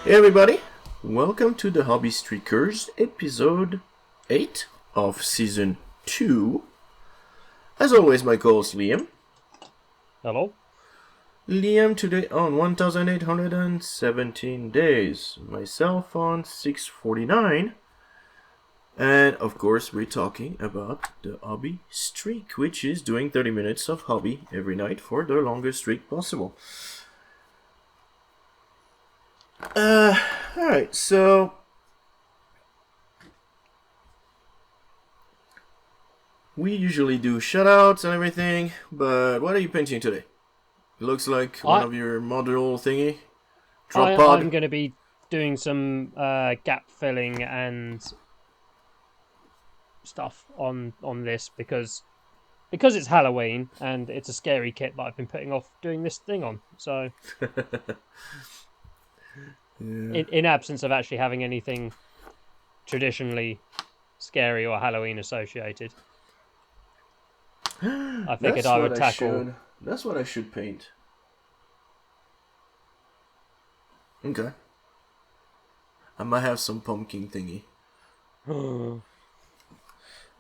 Hey everybody, welcome to the Hobbystreakers, episode 8 of season 2. As always, my co-host Liam. Hello. Liam today on 1817 days, myself on 649. And of course, we're talking about the hobby streak, which is doing 30 minutes of hobby every night for the longest streak possible. Alright, so we usually do shoutouts and everything, but what are you painting today? It looks like one of your module thingy. Drop pod. I'm going to be doing some gap filling and stuff on this because it's Halloween and it's a scary kit that I've been putting off doing this thing on. So, yeah. in absence of actually having anything traditionally scary or Halloween associated, I figured I would tackle. That's what I should paint. Okay. I might have some pumpkin thingy.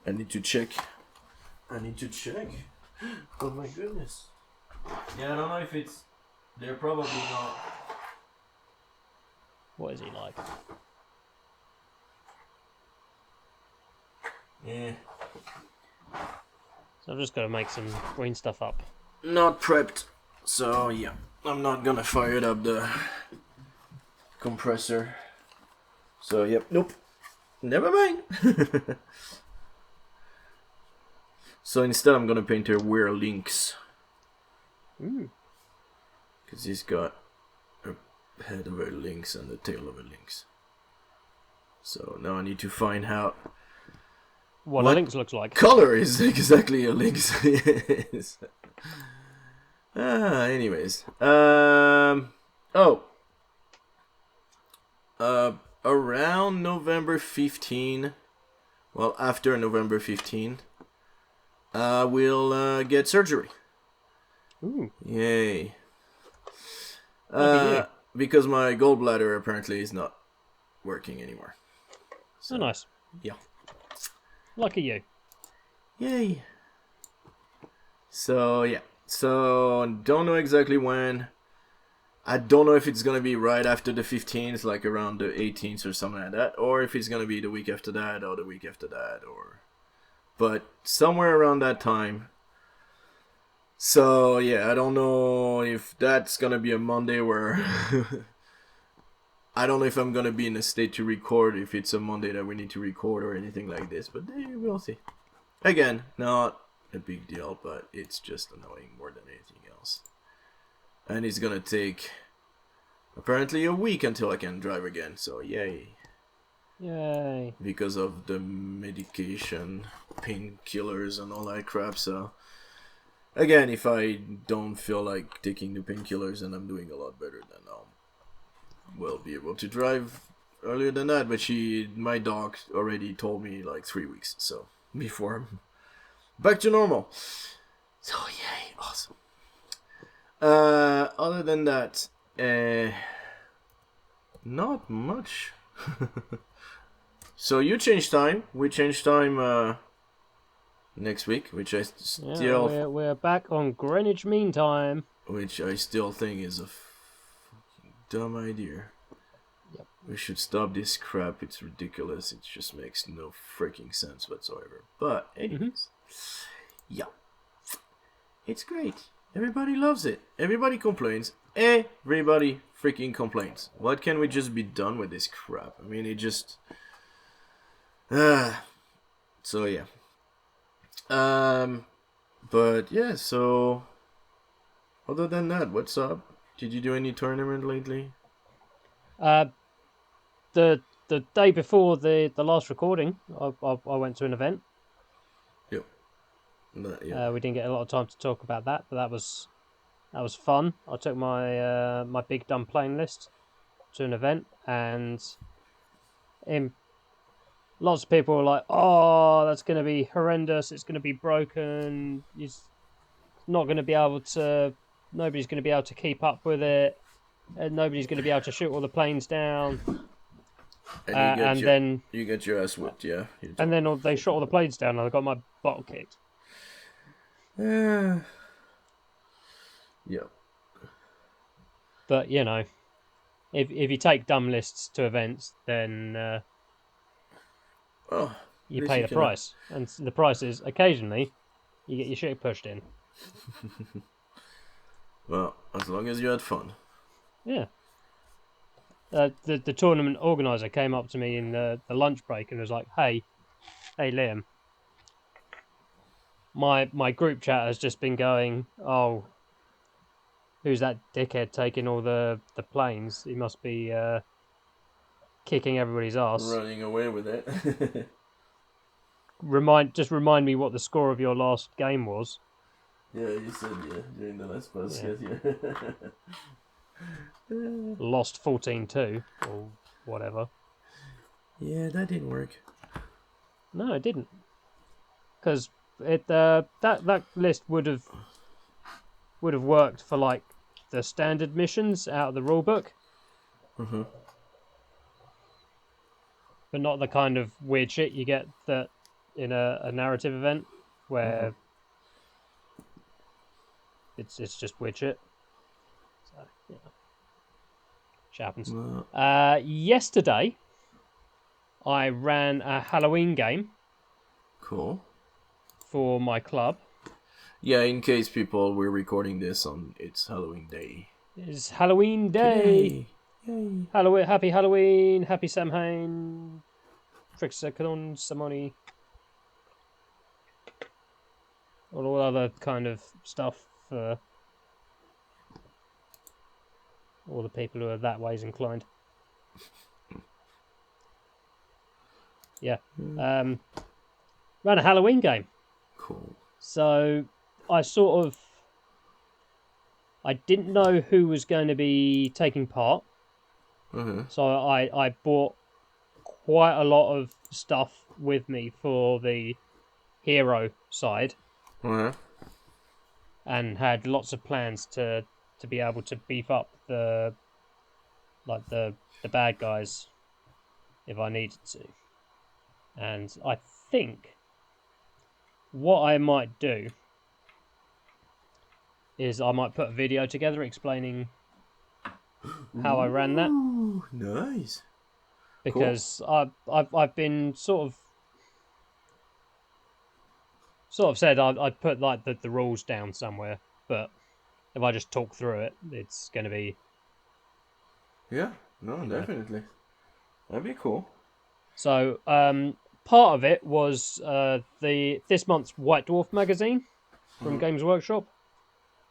I need to check. Oh my goodness. Yeah, I don't know if it's... They're probably not... What is he like? Yeah. So I've just got to make some green stuff up. Not prepped. So, yeah. I'm not gonna fire up the compressor. So, yep. Nope. Never mind. So instead I'm gonna paint her weird links. Because he's got a head of a lynx and the tail of a lynx. So now I need to find out what a lynx looks like. Color is exactly a lynx is. Anyways. Around November 15, well, after November 15, we'll get surgery. Ooh. Yay. Because my gallbladder apparently is not working anymore. So nice. Yeah. Lucky you. Yay. So, yeah. So, don't know exactly when. I don't know if it's going to be right after the 15th, like around the 18th or something like that, or if it's going to be the week after that or the week after that, or... But somewhere around that time. So, yeah, I don't know if that's going to be a Monday where... I don't know if I'm going to be in a state to record, if it's a Monday that we need to record or anything like this, but we'll see. Again, not a big deal, but it's just annoying more than anything else. And it's going to take apparently a week until I can drive again, so yay. Yay. Because of the medication, painkillers and all that crap, so... Again, if I don't feel like taking the painkillers and I'm doing a lot better, then I'll will be able to drive earlier than that, but my doc already told me like 3 weeks, so before I'm back to normal. So yay, awesome. Other than that, not much. So you changed time, we changed time next week, which I still... Yeah, we're back on Greenwich Mean Time. Which I still think is a fucking dumb idea. Yep. We should stop this crap, it's ridiculous, it just makes no freaking sense whatsoever. But anyways, yeah. It's great. Everybody loves it. Everybody complains. Everybody freaking complains. What can we just be done with this crap? I mean, it just... So, yeah. But, yeah, so... Other than that, what's up? Did you do any tournament lately? The day before the last recording, I went to an event. Yep. Yeah. We didn't get a lot of time to talk about that, but that was fun. I took my my big dumb plane list to an event, and lots of people were like, "Oh, that's going to be horrendous. It's going to be broken. It's not going to be able to. Nobody's going to be able to keep up with it." and nobody's going to be able to shoot all the planes down. And, then you get your ass whipped, yeah. And then they shot all the planes down, and I got my butt kicked. Yeah. But you know, if you take dumb lists to events, then you pay the price, and the price is occasionally you get your shit pushed in. Well, as long as you had fun. Yeah. The tournament organizer came up to me in the lunch break and was like, "Hey, Liam, my group chat has just been going, oh, who's that dickhead taking all the planes? He must be kicking everybody's ass. Running away with it." Remind me what the score of your last game was. Yeah, you said during the last pass. Yeah. Lost 14-2 or whatever. Yeah, that didn't work. No, it didn't. Because that list would have worked for like the standard missions out of the rulebook. Mm-hmm. But not the kind of weird shit you get that in a narrative event where it's just weird shit. So yeah, shit happens. Yesterday, I ran a Halloween game. Cool. For my club. Yeah, in case we're recording this on it's Halloween Day. It's Halloween Day. Yay. Halloween, happy Halloween, happy Samhain, Trixacon, Samoni, all other kind of stuff for all the people who are that ways inclined. Yeah. Ran a Halloween game. Cool. So I didn't know who was going to be taking part. So I bought quite a lot of stuff with me for the hero side. And had lots of plans to be able to beef up the bad guys if I needed to. And I think what I might do is I might put a video together explaining how I ran that. Nice. Because cool. I've been sort of said I'd put like the rules down somewhere, but if I just talk through it, it's going to be... Yeah, no, definitely. That'd be cool. So, part of it was this month's White Dwarf magazine from Games Workshop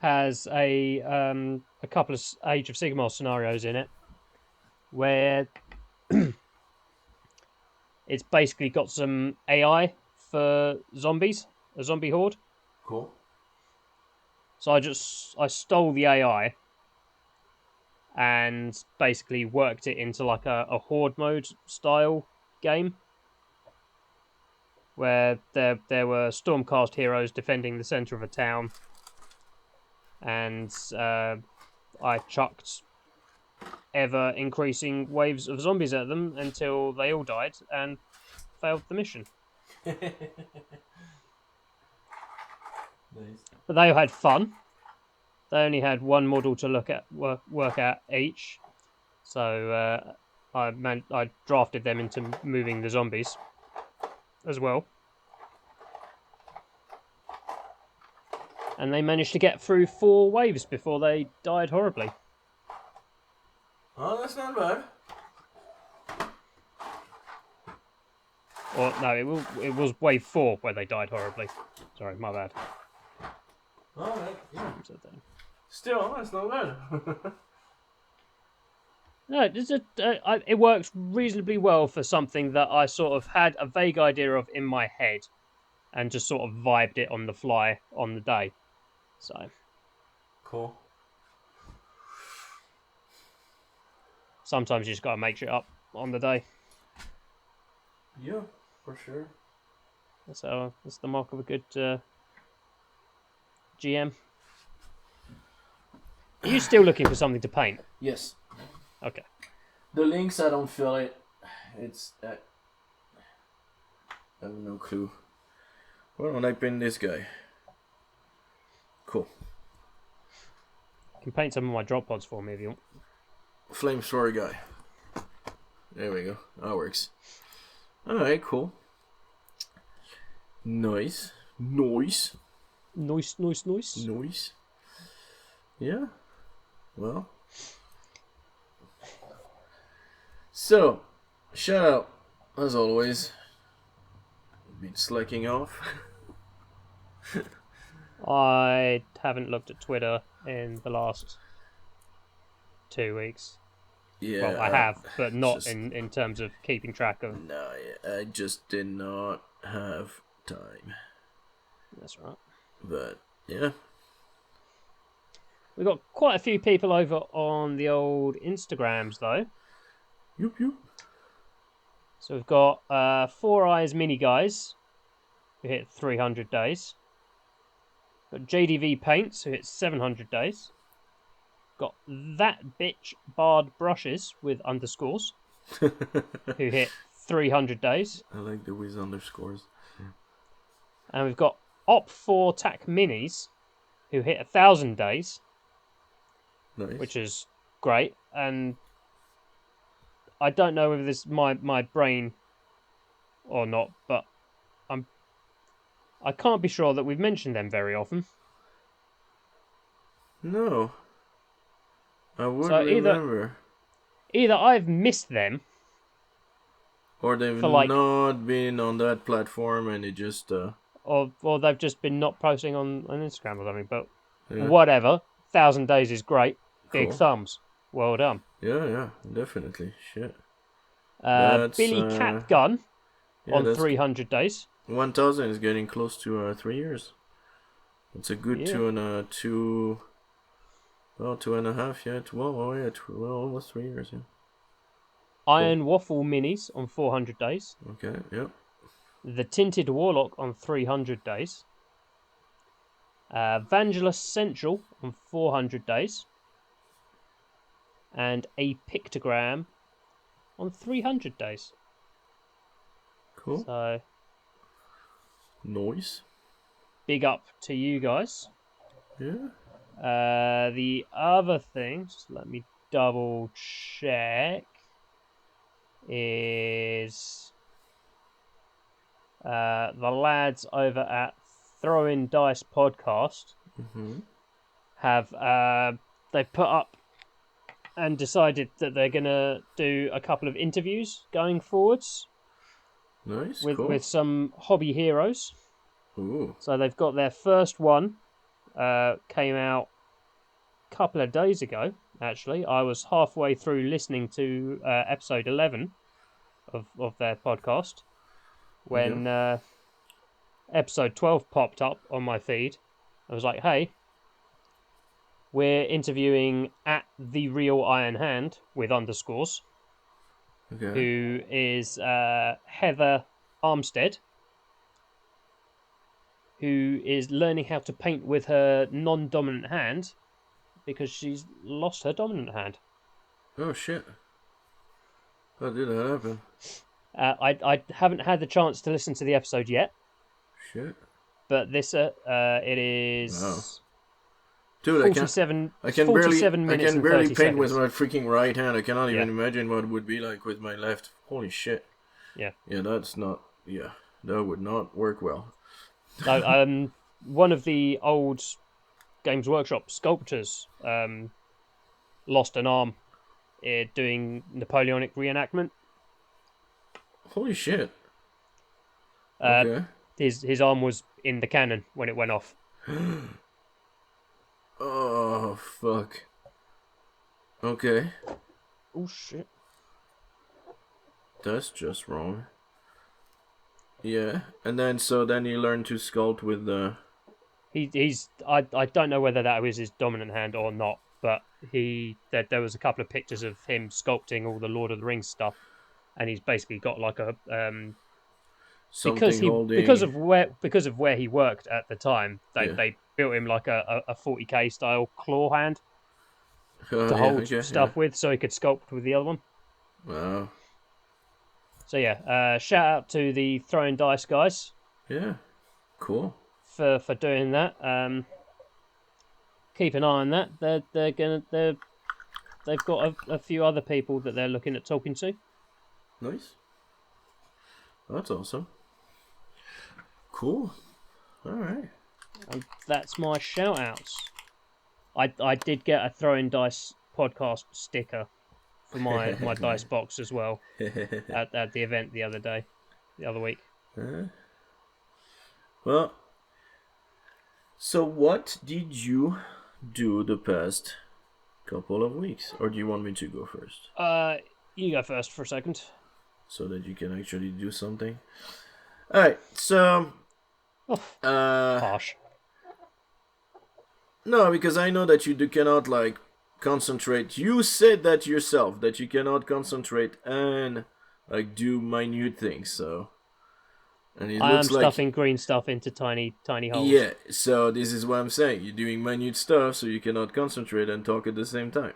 has a couple of Age of Sigmar scenarios in it where it's basically got some AI for zombies, a zombie horde. Cool. So I stole the AI and basically worked it into like a horde mode style game where there were Stormcast heroes defending the centre of a town, and I chucked ever increasing waves of zombies at them until they all died and failed the mission. Nice. But they all had fun. They only had one model to work at each, so I drafted them into moving the zombies as well, and they managed to get through 4 waves before they died horribly. Oh, that's not bad. Or no, it was wave 4 where they died horribly. Sorry, my bad. Alright, yeah. Still, that's not bad. No, it works reasonably well for something that I sort of had a vague idea of in my head and just sort of vibed it on the fly on the day. So. Cool. Sometimes you just gotta make shit up on the day. Yeah, for sure. That's the mark of a good GM. Are you still looking for something to paint? Yes. Okay. The links, I don't feel it. It's... I have no clue. Why don't I pin this guy? Cool. You can paint some of my drop pods for me if you want. Flamethrower guy. There we go. That works. Alright, cool. Nice. Nice. Nice, nice, nice. Nice. Yeah. Well. So, shout out, as always. Been slacking off. I haven't looked at Twitter in the last 2 weeks. Yeah. Well, I have, but not just, in terms of keeping track of... No, I just did not have time. That's right. But, yeah. We've got quite a few people over on the old Instagrams, though. Yoop, yoop. So we've got Foureyesminiguys, who hit 300 days. Got Jdvpaints, who hit 700 days. Got That Bitch Barred Brushes with underscores, who hit 300 days. I like the with underscores. And we've got Op4Minis, who hit 1,000 days. Nice. Which is great. And I don't know whether this is my brain or not, but I can't be sure that we've mentioned them very often. No. I would So remember. Either I've missed them, Or they've like, not been on that platform and it just... or they've just been not posting on Instagram or something, but yeah. whatever. 1,000 days is great. Big Cool. thumbs. Well done. Yeah, definitely. Shit. Billycapgun on 300 days. 1,000 is getting close to 3 years. It's a good 2.5, yeah. Almost 3 years, yeah. Ironwaffleminis on 400 days. Okay, yep. Thetintedwarlock on 300 days. Vangeluscentral on 400 days. And Apictogram on 300 days. Cool. So, Nice. big up to you guys. Yeah. The other thing, just let me double check, is the lads over at Throwing Dice Podcast have they put up and decided that they're gonna do a couple of interviews going forwards. Nice. With with some hobby heroes. Ooh. So they've got their first one. Came out a couple of days ago. Actually, I was halfway through listening to episode 11 of their podcast when episode 12 popped up on my feed. I was like, "Hey, we're interviewing at the Real Iron Hand with underscores, who is Heather Armstead, who is learning how to paint with her non-dominant hand because she's lost her dominant hand." Oh shit! How did that happen? I haven't had the chance to listen to the episode yet. Shit. But this it is. Wow. Dude, 47 I can minutes barely and 30 paint with seconds. my freaking right hand. I cannot even imagine what it would be like with my left. Holy shit. Yeah. Yeah, that's not... Yeah, that would not work well. So, one of the old Games Workshop sculptors lost an arm doing Napoleonic reenactment. Holy shit. Okay. His arm was in the cannon when it went off. Oh, fuck. Okay. Oh, shit. That's just wrong. Yeah, and then he learned to sculpt with the... I don't know whether that was his dominant hand or not, but there was a couple of pictures of him sculpting all the Lord of the Rings stuff, and he's basically got like a because of where he worked at the time, they built him like a 40k style claw hand. to hold stuff with, so he could sculpt with the other one. Wow. So yeah, shout out to the throwing dice guys. Yeah. Cool. For doing that. Keep an eye on that. They've got a few other people that they're looking at talking to. Nice. That's awesome. Cool. All right. And that's my shout outs. I did get a throwing dice podcast sticker for my dice box as well at the event the other week. Well, so what did you do the past couple of weeks? Or do you want me to go first? You go first for a second. So that you can actually do something. Alright, so... harsh. No, because I know that you cannot, like, concentrate. You said that yourself, that you cannot concentrate and, like, do minute things, so... And it I am looks like... stuffing green stuff into tiny holes. Yeah, so this is what I'm saying. You're doing minute stuff, so you cannot concentrate and talk at the same time.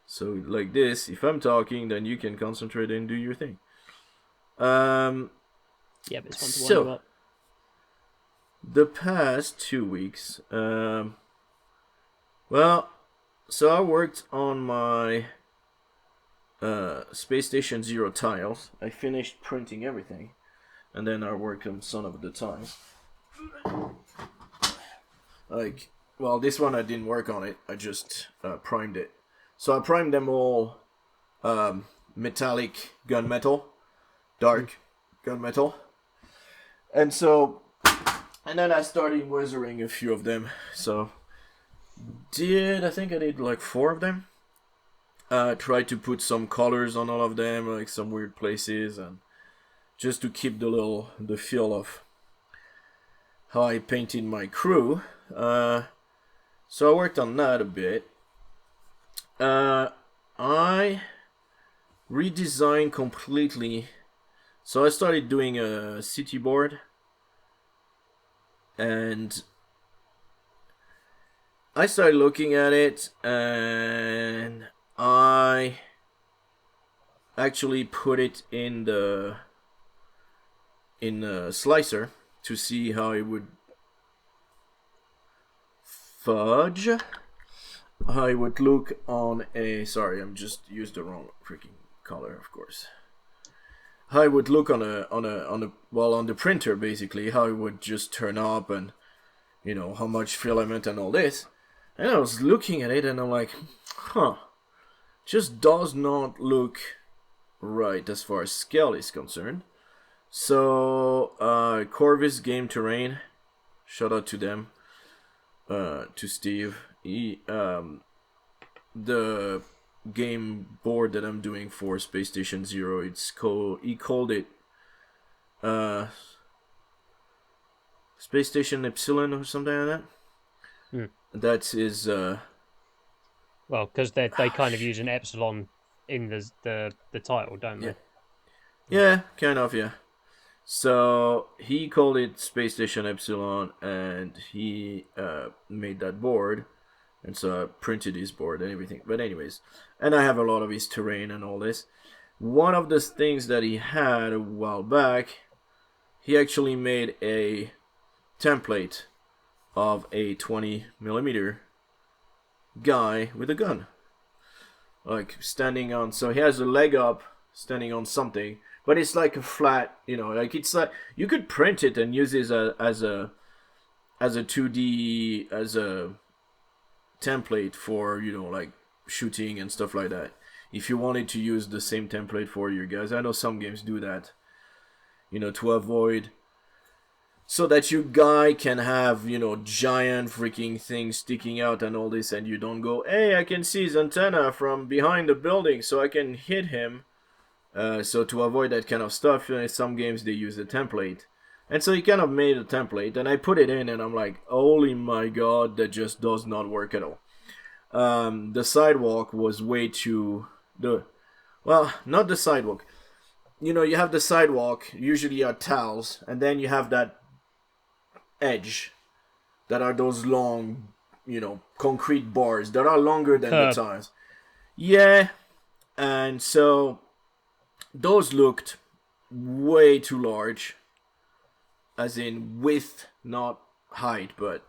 So, like this, if I'm talking, then you can concentrate and do your thing. Yeah, but it's fun to wind you up. The past 2 weeks, well, so I worked on my Space Station Zero tiles. I finished printing everything, and then I worked on some of the tiles. Like, well, this one I didn't work on it. I just primed it. So I primed them all metallic gunmetal, dark gunmetal, and so. And then I started weathering a few of them. So, I think I did like 4 of them. Tried to put some colors on all of them, like some weird places, and just to keep the feel of how I painted my crew. So I worked on that a bit. I redesigned completely. So I started doing a city board. And I started looking at it, and I actually put it in the slicer to see how it would fudge, how it would look on a. Sorry, I'm just used the wrong freaking color, of course. How it would look on the printer, basically, how it would just turn up, and you know how much filament and all this. And I was looking at it and I'm like, just does not look right as far as scale is concerned. So Corvus Game Terrain, shout out to them, to Steve. The game board that I'm doing for Space Station Zero, he called it Space Station Epsilon or something like that. That's his well, because they kind of use an epsilon in the title, don't they? Yeah, kind of, yeah. So he called it Space Station Epsilon, and he made that board. And so I printed his board and everything. But anyways, and I have a lot of his terrain and all this. One of the things that he had a while back, he actually made a template of a 20mm guy with a gun. Like standing on, so he has a leg up, standing on something. But it's like a flat, you know, like it's like, you could print it and use it as a 2D, as a template for, you know, like shooting and stuff like that. If you wanted to use the same template for your guys, I know some games do that, you know, to avoid, so that your guy can have, you know, giant freaking things sticking out and all this, and you don't go, hey, I can see his antenna from behind the building, so I can hit him. So to avoid that kind of stuff, some games they use a template. And so he kind of made a template, and I put it in, and I'm like, holy my god, that just does not work at all. The sidewalk was way too... Well, not the sidewalk. You know, you have the sidewalk, usually are tiles, and then you have that edge, that are those long, concrete bars that are longer than Curb. the tiles. Yeah, and so those looked way too large, as in width, not height, but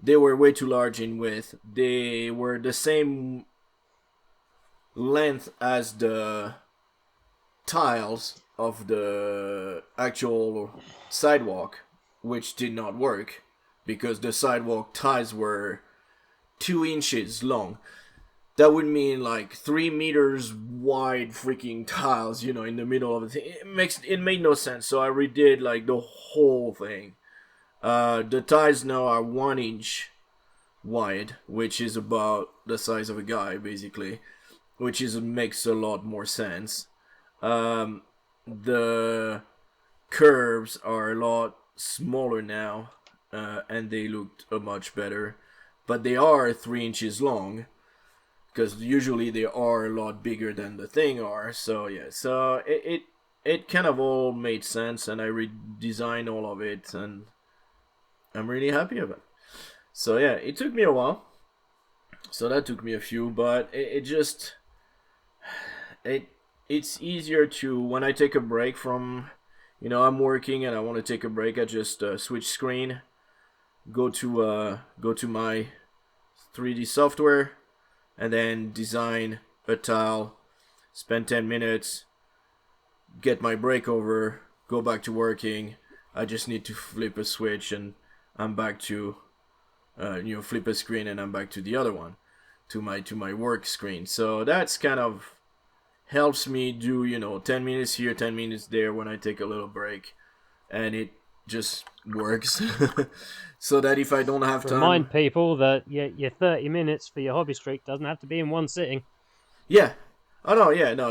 they were way too large in width. They were the same length as the tiles of the actual sidewalk, which did not work because the sidewalk tiles were 2 inches long. That would mean like 3 meters wide freaking tiles, in the middle of the thing. It made no sense, so I redid like the whole thing. The tiles now are 1 inch wide, which is about the size of a guy, basically, which makes a lot more sense. The curves are a lot smaller now, and they looked much better, but they are 3 inches long, because usually they are a lot bigger than the thing are. So yeah, so it kind of all made sense, and I redesigned all of it, and I'm really happy about it. So yeah, it took me a while. So that took me a few, but it's easier to, when I take a break from, I'm working and I want to take a break, I just switch screen, go to my 3D software, and then design a tile, spend 10 minutes, get my break over, go back to working. I just need to flip a switch and I'm back to, flip a screen and I'm back to the other one, to my work screen. So that's kind of helps me do, 10 minutes here, 10 minutes there when I take a little break, and it just works. So that if I don't have time... Remind people that your 30 minutes for your hobby streak doesn't have to be in one sitting. Yeah. Oh, no, yeah, no,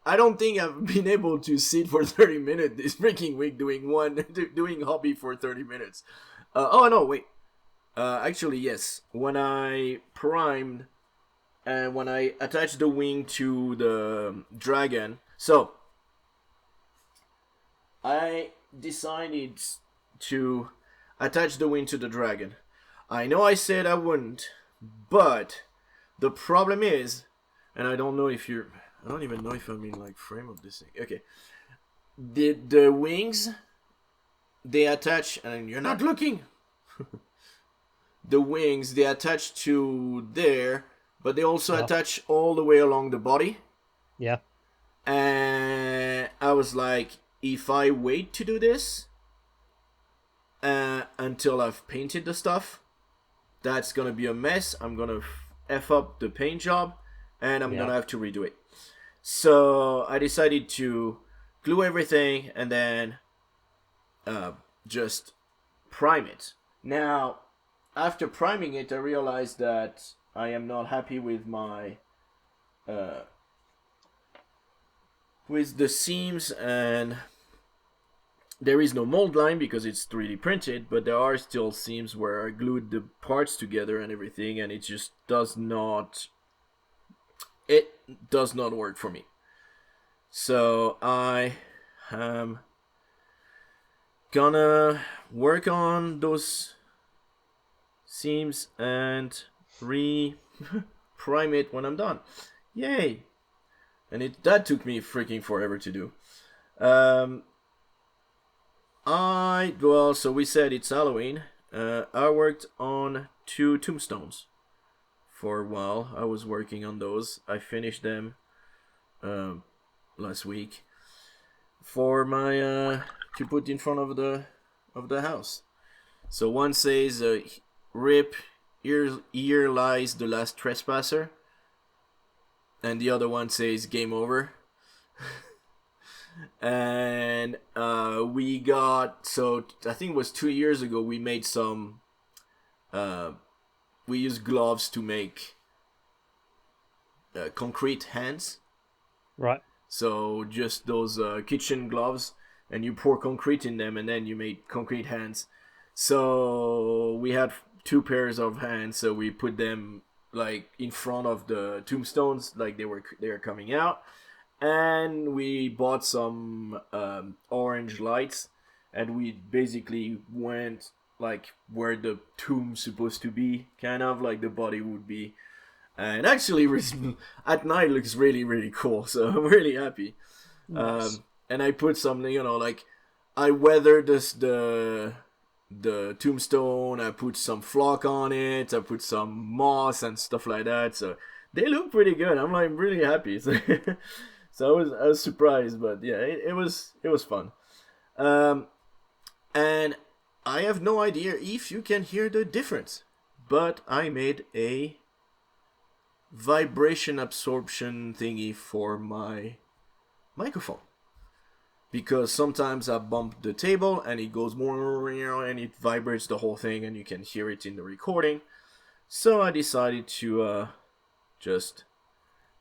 I don't think I've been able to sit for 30 minutes this freaking week doing hobby for 30 minutes. Oh, no, wait. Actually, yes. When I primed and when I attached the wing to the dragon, so I decided to attach the wing to the dragon. I know I said I wouldn't, but the problem is, and I don't even know if I'm in like frame of this thing. Okay. The wings, they attach, and you're not looking. The wings, they attach to there, but they also attach all the way along the body. Yeah. And I was like, if I wait to do this until I've painted the stuff, that's gonna be a mess. I'm gonna F up the paint job, and I'm gonna have to redo it. So I decided to glue everything and then just prime it. Now, after priming it, I realized that I am not happy with my with the seams, and there is no mold line because it's 3D printed, but there are still seams where I glued the parts together and everything, and it just does not work for me. So I am gonna work on those seams and prime it when I'm done. Yay! And that took me freaking forever to do. So we said it's Halloween. I worked on 2 tombstones for a while. I was working on those. I finished them last week for my to put in front of the house. So one says, "Rip, here lies the last trespasser," and the other one says, "Game over." And we got, so I think it was 2 years ago, we made some we used gloves to make concrete hands. Right. So just those kitchen gloves, and you pour concrete in them, and then you made concrete hands. So we had 2 pairs of hands, so we put them like in front of the tombstones, like they were coming out. And we bought some orange lights, and we basically went like where the tomb's supposed to be, kind of like the body would be. And actually, at night looks really, really cool. So I'm really happy. Nice. And I put something, like I weathered the tombstone. I put some flock on it. I put some moss and stuff like that. So they look pretty good. I'm like really happy. So, so I was surprised, but yeah, it was fun. And I have no idea if you can hear the difference, but I made a vibration absorption thingy for my microphone, because sometimes I bump the table and it goes more, and it vibrates the whole thing and you can hear it in the recording. So I decided to just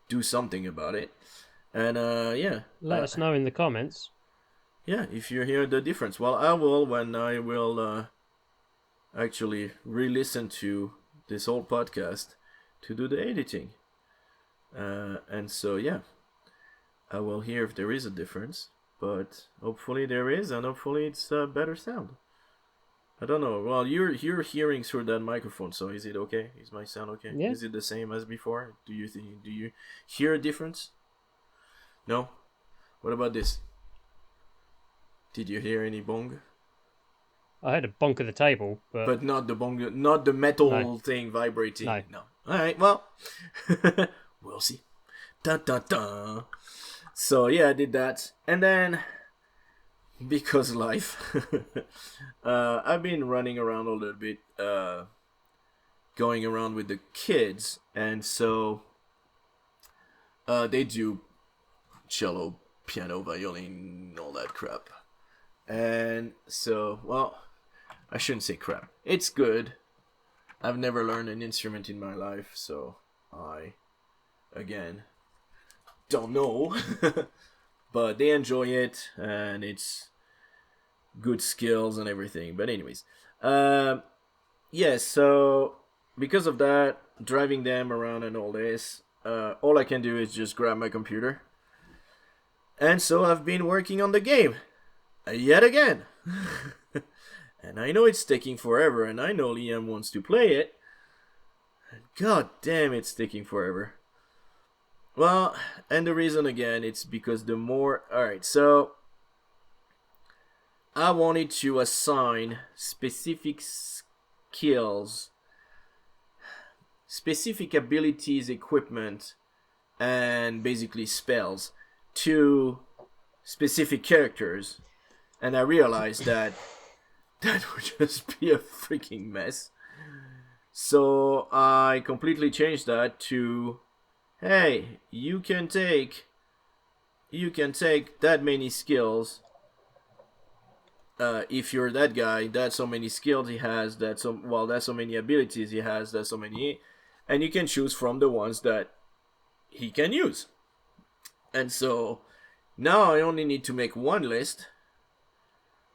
do something about it. And yeah, let us know in the comments. Yeah, if you hear the difference. Well, I will when I will actually re-listen to this whole podcast to do the editing. And so, yeah, I will hear if there is a difference. But hopefully there is, and hopefully it's a better sound. I don't know. Well, you're hearing through that microphone, so is it okay? Is my sound okay? Yeah. Is it the same as before? Do you hear a difference? No? What about this? Did you hear any bong? I heard a bonk of the table, but not the bong, not the metal thing vibrating. No. All right. Well, we'll see. Dun, dun, dun. So yeah, I did that, and then because life, I've been running around a little bit, going around with the kids, and so they do cello, piano, violin, all that crap. And so, well, I shouldn't say crap. It's good. I've never learned an instrument in my life, so I, again, don't know. But they enjoy it, and it's good skills and everything. But anyways, yeah, so because of that, driving them around and all this, all I can do is just grab my computer. And so I've been working on the game. Yet again. And I know it's taking forever, and I know Liam wants to play it. God damn, it's taking forever. Well, and the reason again, it's because the more... Alright, so I wanted to assign specific skills, specific abilities, equipment, and basically spells to specific characters. And I realized that would just be a freaking mess. So I completely changed that to, hey, you can take that many skills. If you're that guy, that's so many skills he has, that's so many abilities he has, that's so many, and you can choose from the ones that he can use. And so now I only need to make one list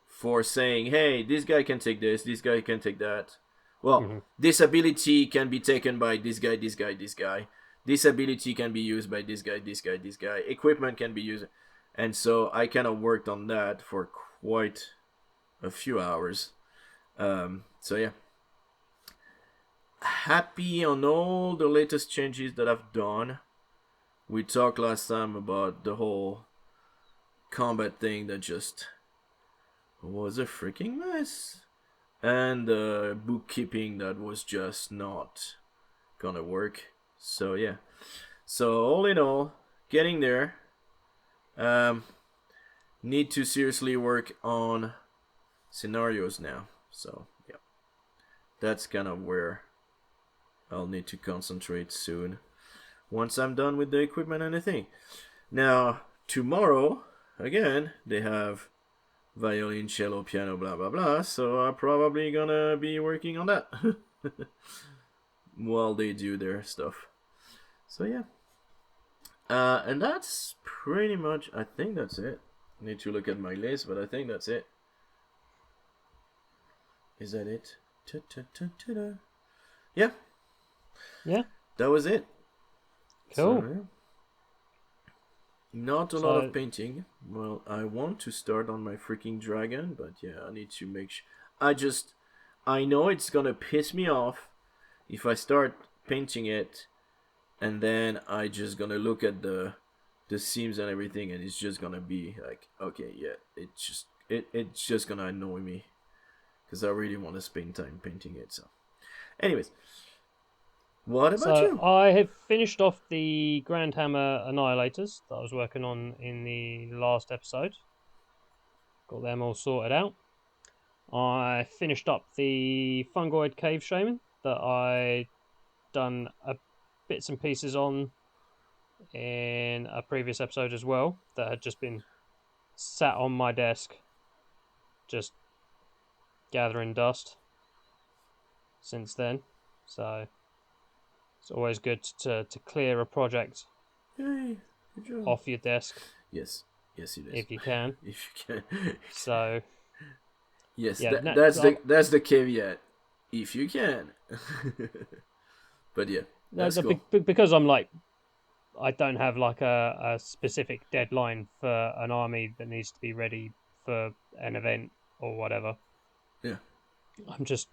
for saying, hey, this guy can take this guy can take that. Well, this ability can be taken by this guy, this guy, this guy. This ability can be used by this guy, this guy, this guy. Equipment can be used. And so I kind of worked on that for quite a few hours. So yeah. Happy on all the latest changes that I've done. We talked last time about the whole combat thing that just was a freaking mess, and the bookkeeping that was just not gonna work. So yeah, so all in all, getting there. Need to seriously work on scenarios now. So yeah, that's kind of where I'll need to concentrate soon once I'm done with the equipment and the thing. Now tomorrow again they have violin, cello, piano, blah blah blah, so I'm probably gonna be working on that while they do their stuff. So yeah, and that's pretty much, I think that's it. Need to look at my list, but I think that's it. Is that it? Yeah, that was it. Cool. So, not a lot of painting. Well, I want to start on my freaking dragon, but yeah, I need to make sure. I know it's gonna piss me off if I start painting it, and then I just gonna look at the seams and everything, and it's just gonna be like, okay, yeah, it's just gonna annoy me, because I really want to spend time painting it. So, anyways, what about you? I have finished off the Grand Hammer Annihilators that I was working on in the last episode. Got them all sorted out. I finished up the Fungoid Cave Shaman that I done bits and pieces on in a previous episode as well, that had just been sat on my desk just gathering dust since then. So it's always good to clear a project off your desk. Yes, it is. If you can. If you can. So yes, yeah, that's the caveat. If you can. But yeah, that's cool. Because I'm like, I don't have like a specific deadline for an army that needs to be ready for an event or whatever. Yeah. I'm just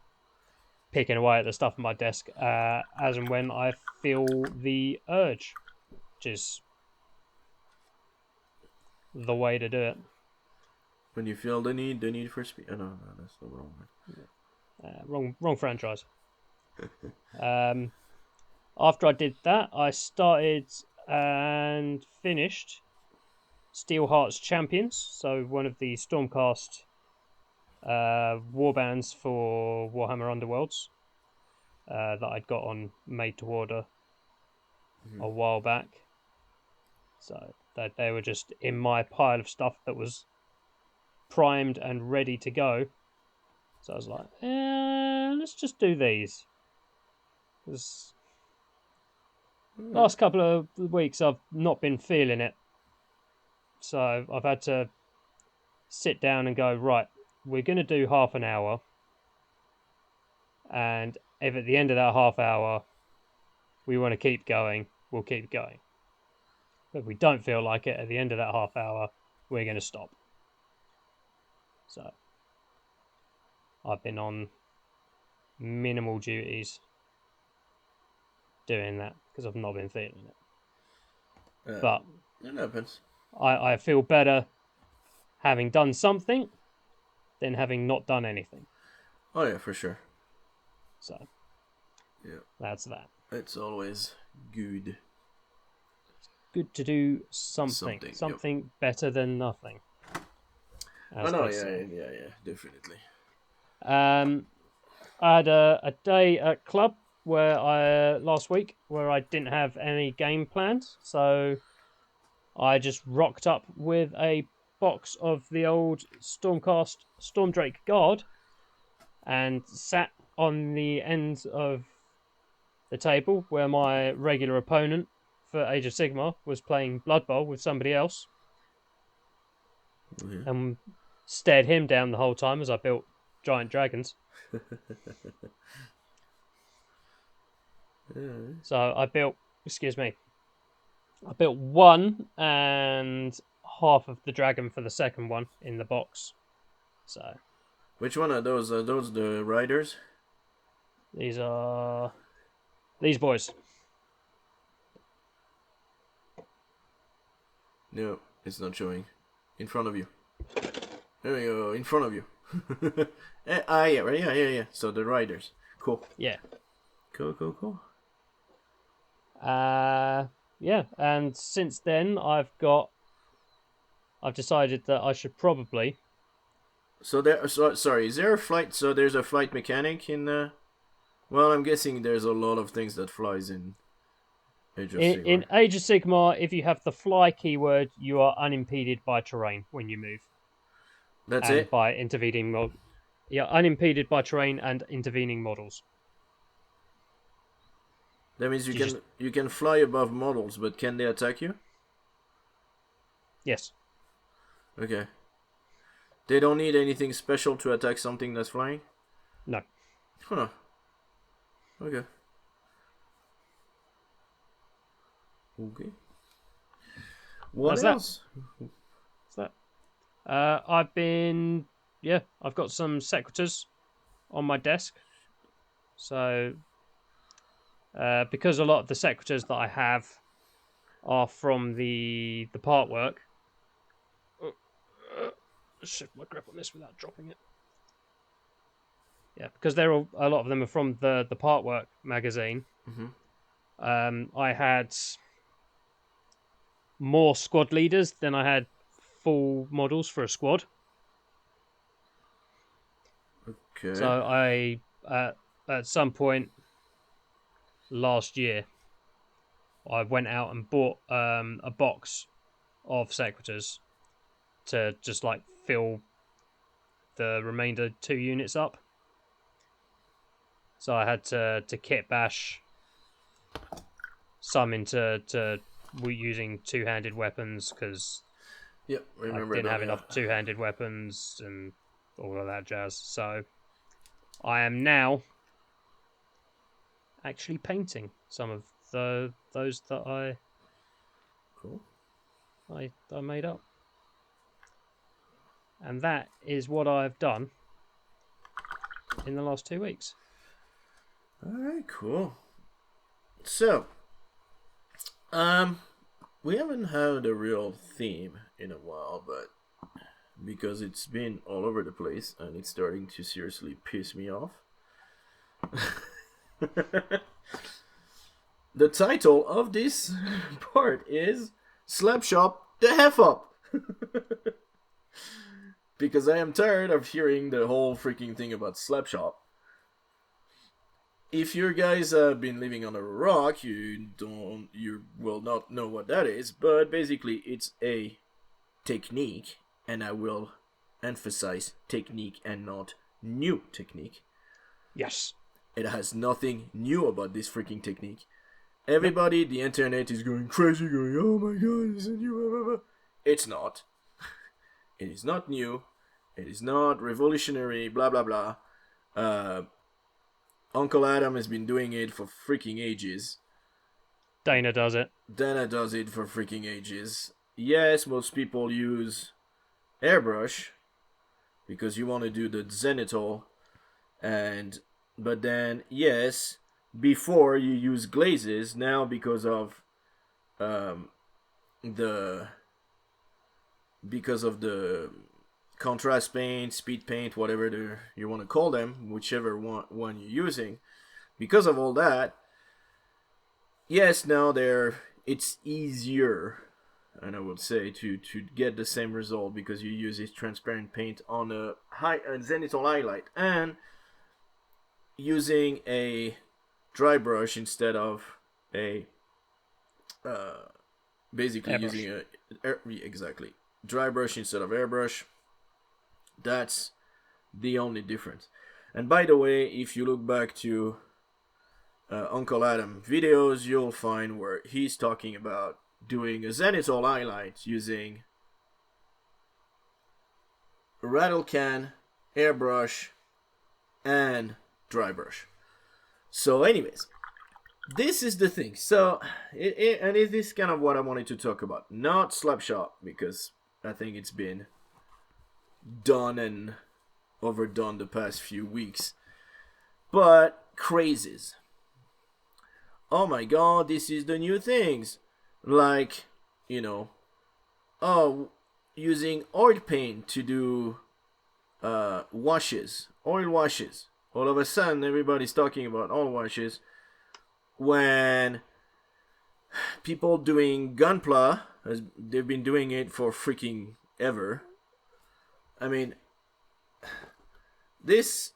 picking away at the stuff on my desk as and when I feel the urge, which is the way to do it. When you feel the need for speed. Oh, no, that's the wrong one. Wrong franchise. After I did that, I started and finished Steelheart's Champions, so one of the Stormcast warbands for Warhammer Underworlds that I'd got on made to order a while back. So they were just in my pile of stuff that was primed and ready to go. So I was like, let's just do these. Because last couple of weeks I've not been feeling it. So I've had to sit down and go, right, we're going to do half an hour. And if at the end of that half hour we want to keep going, we'll keep going. But if we don't feel like it at the end of that half hour, we're going to stop. So I've been on minimal duties doing that because I've not been feeling it. But it happens. I feel better having done something than having not done anything. Oh yeah, for sure. So yeah, that's that. It's always good. Good to do something yep. Better than nothing. Oh no, yeah, definitely. I had a day at club where last week where I didn't have any game planned, so I just rocked up with a box of the old Stormcast Stormdrake Guard and sat on the end of the table where my regular opponent for Age of Sigmar was playing Blood Bowl with somebody else. Yeah. And stared him down the whole time as I built giant dragons. Yeah. So I built one and half of the dragon for the second one in the box. So which one are those? Are those the riders? These are these boys. No, it's not showing. In front of you. There we go, in front of you. Yeah. So the riders. Cool. Yeah. Cool. Yeah, and since then I've decided that I should probably. Sorry, is there a flight? So there's a flight mechanic in well, I'm guessing there's a lot of things that flies in Age of Sigmar. In Age of Sigmar, if you have the fly keyword, you are unimpeded by terrain when you move. That's it? By intervening unimpeded by terrain and intervening models. That means you can fly above models, but can they attack you? Yes. Okay. They don't need anything special to attack something that's flying? No. Huh. Okay. What else? What's that? I've got some Secretors on my desk. So, because a lot of the secateurs that I have are from the part work. Shift my grip on this without dropping it. Yeah, because a lot of them are from the part work magazine. I had more squad leaders than I had full models for a squad. Okay. So I, at some point last year, I went out and bought a box of secateurs to just like fill the remainder 2 units up. So I had to kit bash some into using two-handed weapons because Yep, I didn't have enough two-handed weapons and all of that jazz. So I am now actually painting some of those that I made up. And that is what I've done in the last 2 weeks. Alright, cool. So, we haven't had a real theme in a while, but because it's been all over the place and it's starting to seriously piss me off. The title of this part is Chop the Eff Up. Because I am tired of hearing the whole freaking thing about Slapshot. If you guys have been living on a rock, you will not know what that is, but basically it's a technique, and I will emphasize technique and not new technique. Yes. It has nothing new about this freaking technique. Everybody, the internet is going crazy, going, oh my god, is it new? It's not. It is not new. It is not revolutionary, blah blah blah. Uncle Adam has been doing it for freaking ages. Dana does it. Dana does it for freaking ages. Yes, most people use airbrush because you want to do the zenithal, but then yes, before you use glazes. Now because of the contrast paint, speed paint, whatever you want to call them, whichever one you're using, because of all that, yes, now it's easier, and I would say to get the same result because you use this transparent paint on a zenithal highlight and using a dry brush instead of a basically airbrush. Using exactly dry brush instead of airbrush. That's the only difference. And by the way, if you look back to Uncle Adam videos, you'll find where he's talking about doing a zenithal highlight using rattle can, airbrush, and dry brush. So anyways, this is the thing. So and it is kind of what I wanted to talk about. Not Slapshot, because I think it's been done and overdone the past few weeks, but Crazes. Oh my god, this is the new things, like, using oil paint to do washes, oil washes. All of a sudden everybody's talking about oil washes when people doing gunpla, they've been doing it for freaking ever. I mean, this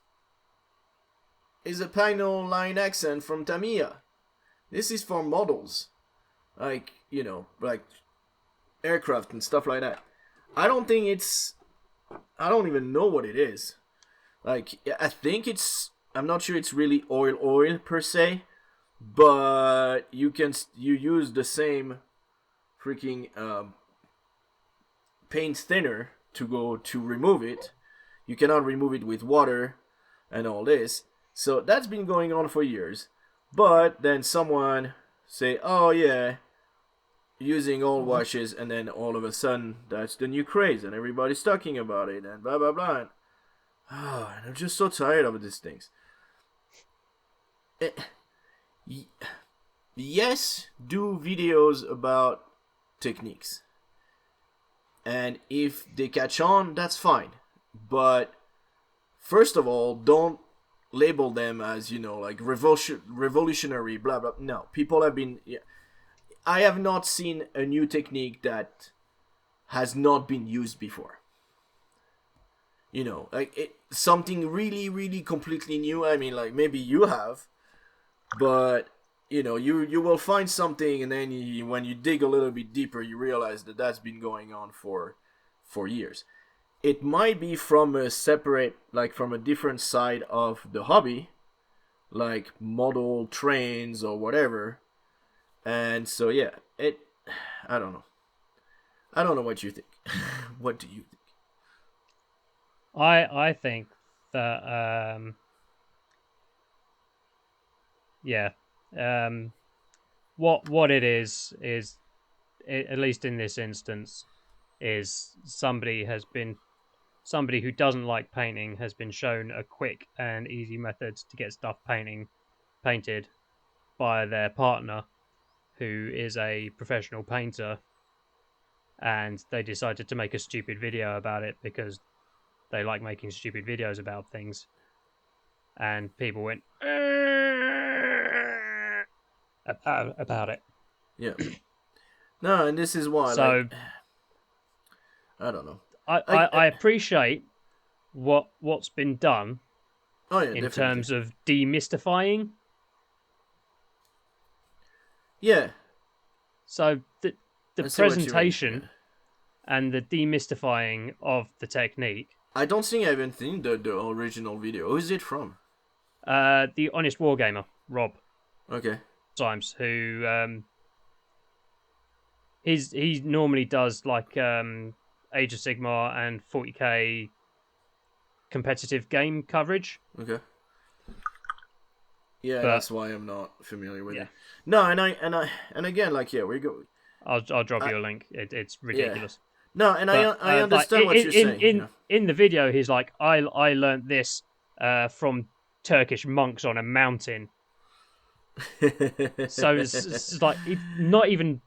is a panel line accent from Tamiya. This is for models, like aircraft and stuff like that. I don't even know what it is. Like, I think I'm not sure it's really oil per se, but you use the same freaking paint thinner to remove it. You cannot remove it with water and all this. So that's been going on for years. But then someone say, oh yeah, using oil washes, and then all of a sudden that's the new craze and everybody's talking about it and blah blah blah. And I'm just so tired of these things. Yes, do videos about techniques. And if they catch on, that's fine. But first of all, don't label them as, like revolutionary, blah, blah. No, people have been... Yeah. I have not seen a new technique that has not been used before. Like something really, really completely new. I mean, like, maybe you have, but, you will find something, and then when you dig a little bit deeper, you realize that that's been going on for years. It might be from a separate, like, from a different side of the hobby, like model trains or whatever. And so, yeah, I don't know. I don't know what you think. What do you think? I think that what it is at least in this instance is somebody who doesn't like painting has been shown a quick and easy method to get stuff painted by their partner, who is a professional painter, and they decided to make a stupid video about it because they like making stupid videos about things, and people went about it. Yeah. No, and this is why. So, like, I don't know. I appreciate what's been done in definitely. Terms of demystifying. Yeah. So the presentation and the demystifying of the technique. I don't think I even seen the original video. Who is it from? The Honest Wargamer, Rob. Okay. Times, who he normally does like Age of Sigmar and 40k competitive game coverage. Okay. Yeah, but that's why I'm not familiar with it. No, and again, like, yeah, we go. I'll drop you a link. It's ridiculous. Yeah. No, and I understand what you're saying. In the video, he's like, I learned this from Turkish monks on a mountain. So it's like not even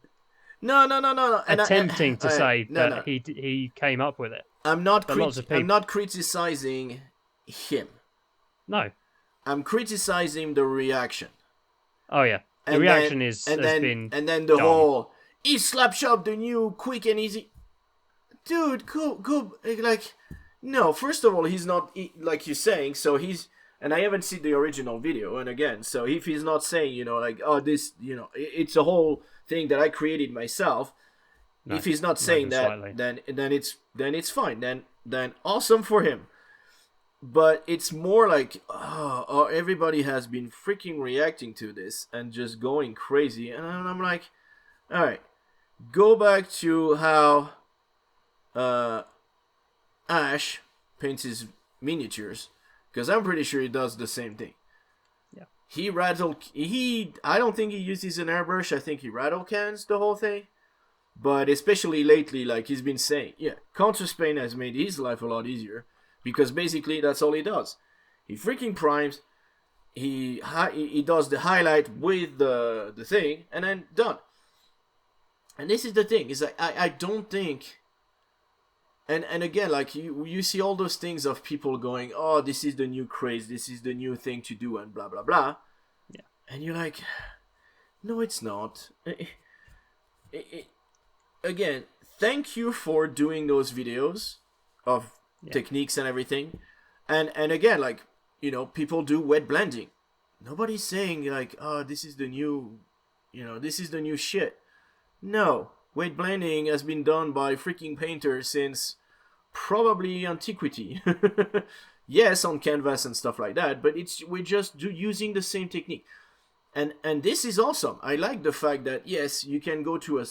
no attempting to say that he came up with it. I'm not criticizing him. No, I'm criticizing the reaction. Oh yeah, the reaction has been and then the whole is Slapshot the new quick and easy. Dude, go like, no. First of all, he's not like you're saying. So he's, and I haven't seen the original video. And again, so if he's not saying, like, oh, this, it's a whole thing that I created myself. No, if he's not saying that, slightly. then it's fine. Then awesome for him. But it's more like, oh, everybody has been freaking reacting to this and just going crazy. And I'm like, all right, go back to how Ash paints his miniatures, because I'm pretty sure he does the same thing. Yeah. I don't think he uses an airbrush. I think he rattle cans the whole thing. But especially lately, like he's been saying, yeah, Counter Spain has made his life a lot easier. Because basically that's all he does. He freaking primes, he does the highlight with the thing, and then done. And this is the thing, is like I don't think, and again, like you see all those things of people going, oh, this is the new craze, this is the new thing to do, and blah blah blah. Yeah. And you're like, no, it's not. Again, thank you for doing those videos of techniques and everything, and again, like, people do wet blending. Nobody's saying like, oh, this is the new shit. No, wet blending has been done by freaking painters since probably antiquity. Yes, on canvas and stuff like that, but we're just using the same technique, and this is awesome. I like the fact that yes, you can go to a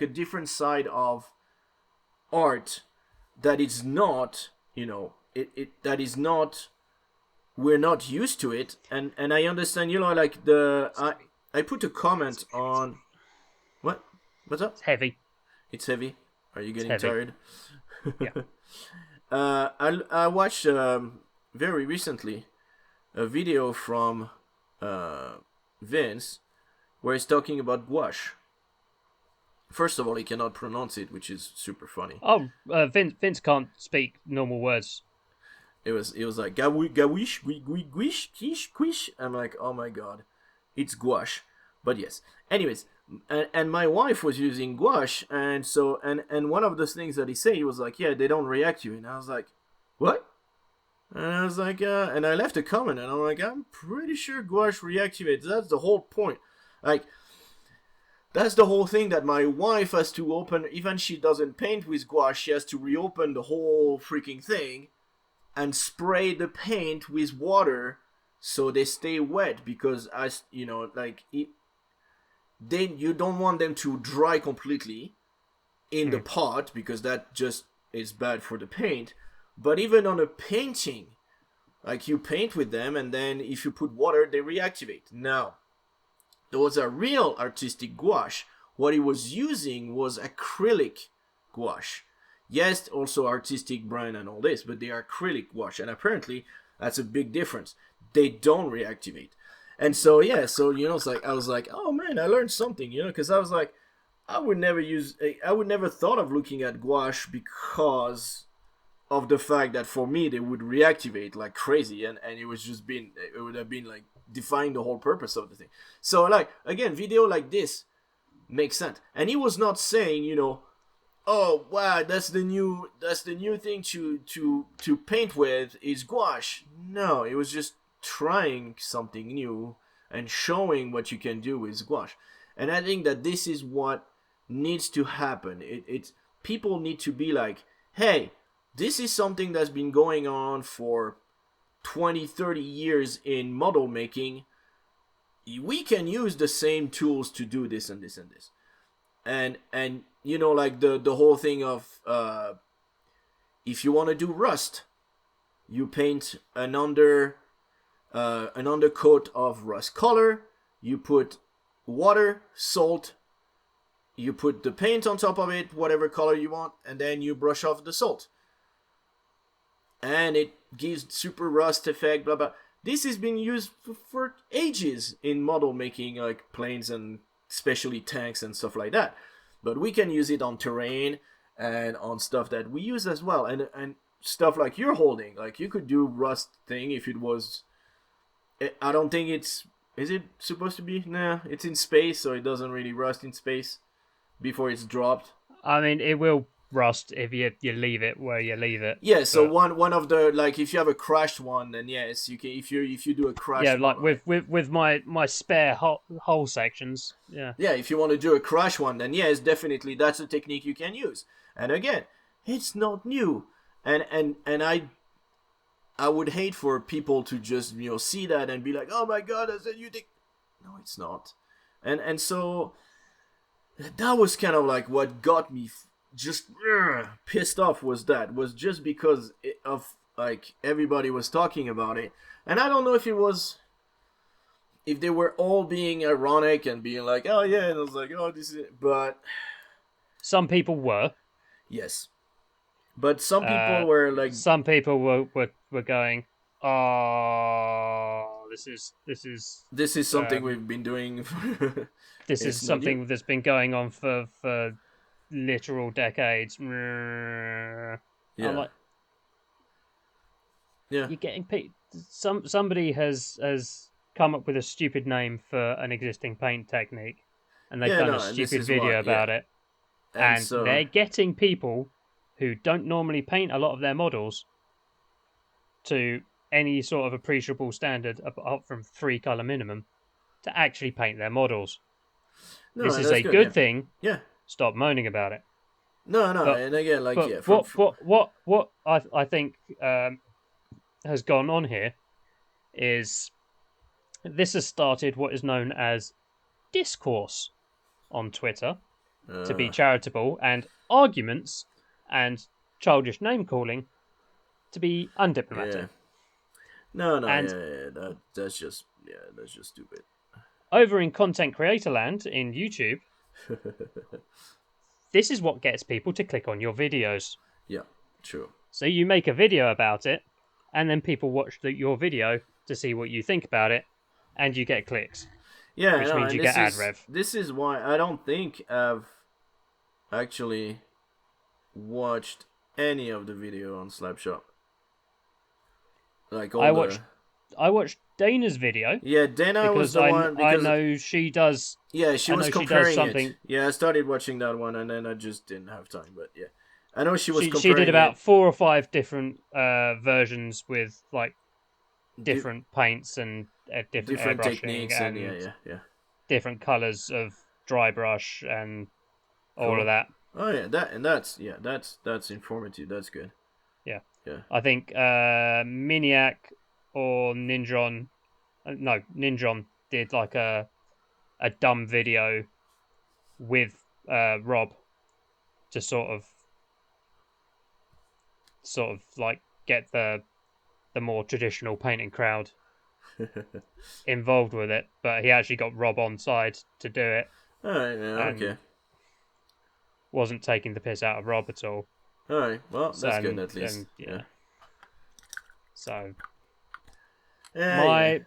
different side of art that is not, that is not, we're not used to it, and I understand, like I put a comment on what's up? It's heavy. Are you getting tired? Yeah. I watched very recently a video from Vince where he's talking about gouache. First of all, he cannot pronounce it, which is super funny. Oh, Vince can't speak normal words. It was like gawish, guish, quish, quish. I'm like, oh my god, it's gouache. But yes. Anyways, and my wife was using gouache, and so and one of those things that he said, he was like, yeah, they don't react to it. And I was like, what? And I was like, and I left a comment, and I'm like, I'm pretty sure gouache reactivates. That's the whole point. Like, that's the whole thing, that my wife has to open, even she doesn't paint with gouache, she has to reopen the whole freaking thing and spray the paint with water so they stay wet, because, as you know, like, then you don't want them to dry completely in the pot, because that just is bad for the paint. But even on a painting, like, you paint with them, and then if you put water, they reactivate. Now, there was a real artistic gouache. What he was using was acrylic gouache. Yes, also artistic brand and all this, but they are acrylic gouache, and apparently that's a big difference. They don't reactivate. And so, yeah, so, you know, it's like, I was like, oh man, I learned something, you know, because I was like, I would never thought of looking at gouache because of the fact that for me they would reactivate like crazy, and it would have been like defying the whole purpose of the thing. So, like, again, video like this makes sense. And he was not saying, you know, oh wow, that's the new thing to paint with is gouache. No, it was just trying something new and showing what you can do with gouache. And I think that this is what needs to happen. It's people need to be like, hey, this is something that's been going on for 20, 30 years in model making. We can use the same tools to do this and this and this. And you know, like the whole thing of if you want to do rust, you paint an undercoat of rust color, you put water, salt, you put the paint on top of it, whatever color you want, and then you brush off the salt. And it gives super rust effect, blah blah. This has been used for ages in model making, like planes and especially tanks and stuff like that. But we can use it on terrain and on stuff that we use as well. And stuff like you're holding, like you could do rust thing if it was. I don't think it's. Is it supposed to be? Nah, it's in space, so it doesn't really rust in space before it's dropped. I mean, it will rust if you leave it where you leave it. Yeah, so one of the, like, if you have a crashed one, then yes, you can. If you do a crash, yeah, like with my spare hole sections. Yeah, if you want to do a crash one, then yes, definitely that's a technique you can use. And again, it's not new, and I would hate for people to just, you know, see that and be like, oh my god, that's a new thing. No, it's not. And so that was kind of like what got me just pissed off, was just because of like everybody was talking about it. And I don't know if they were all being ironic and being like, oh yeah, and I was like, oh, this is it. But some people were. Yes. But some people were like, some people were going, oh, this is something we've been doing this is something that's been going on for literal decades. Yeah. I'm like, yeah, you're getting paid. Somebody has come up with a stupid name for an existing paint technique, and they've done a stupid video about it, and so they're getting people who don't normally paint a lot of their models to any sort of appreciable standard apart from 3-color minimum to actually paint their models. No, this is a good thing. Yeah. Stop moaning about it. No, and again, like, yeah. What I think has gone on here is this has started what is known as discourse on Twitter to be charitable, and arguments and childish name calling to be undiplomatic. No, that's just stupid. Over in content creator land in YouTube, this is what gets people to click on your videos. Yeah, true. So you make a video about it, and then people watch your video to see what you think about it, and you get clicks. Yeah, which means you get ad rev. This is why I don't think I've actually watched any of the video on Slapshop. Like all I watched Dana's video. Yeah, Dana was the one because I know she does. Yeah, she was comparing something. it. Yeah, I started watching that one and then I just didn't have time. But yeah, I know she was comparing. She did about 4 or 5 different versions with like different paints and different techniques and yeah. different colors of dry brush and all of that. Oh yeah, that's informative. That's good. Yeah. Yeah. I think Miniac or Ninjon, Ninjon did like a dumb video with Rob to sort of like get the more traditional painting crowd involved with it, but he actually got Rob on side to do it. Alright, yeah, okay. Wasn't taking the piss out of Rob at all. Alright, well, that's good at least. Yeah. So, at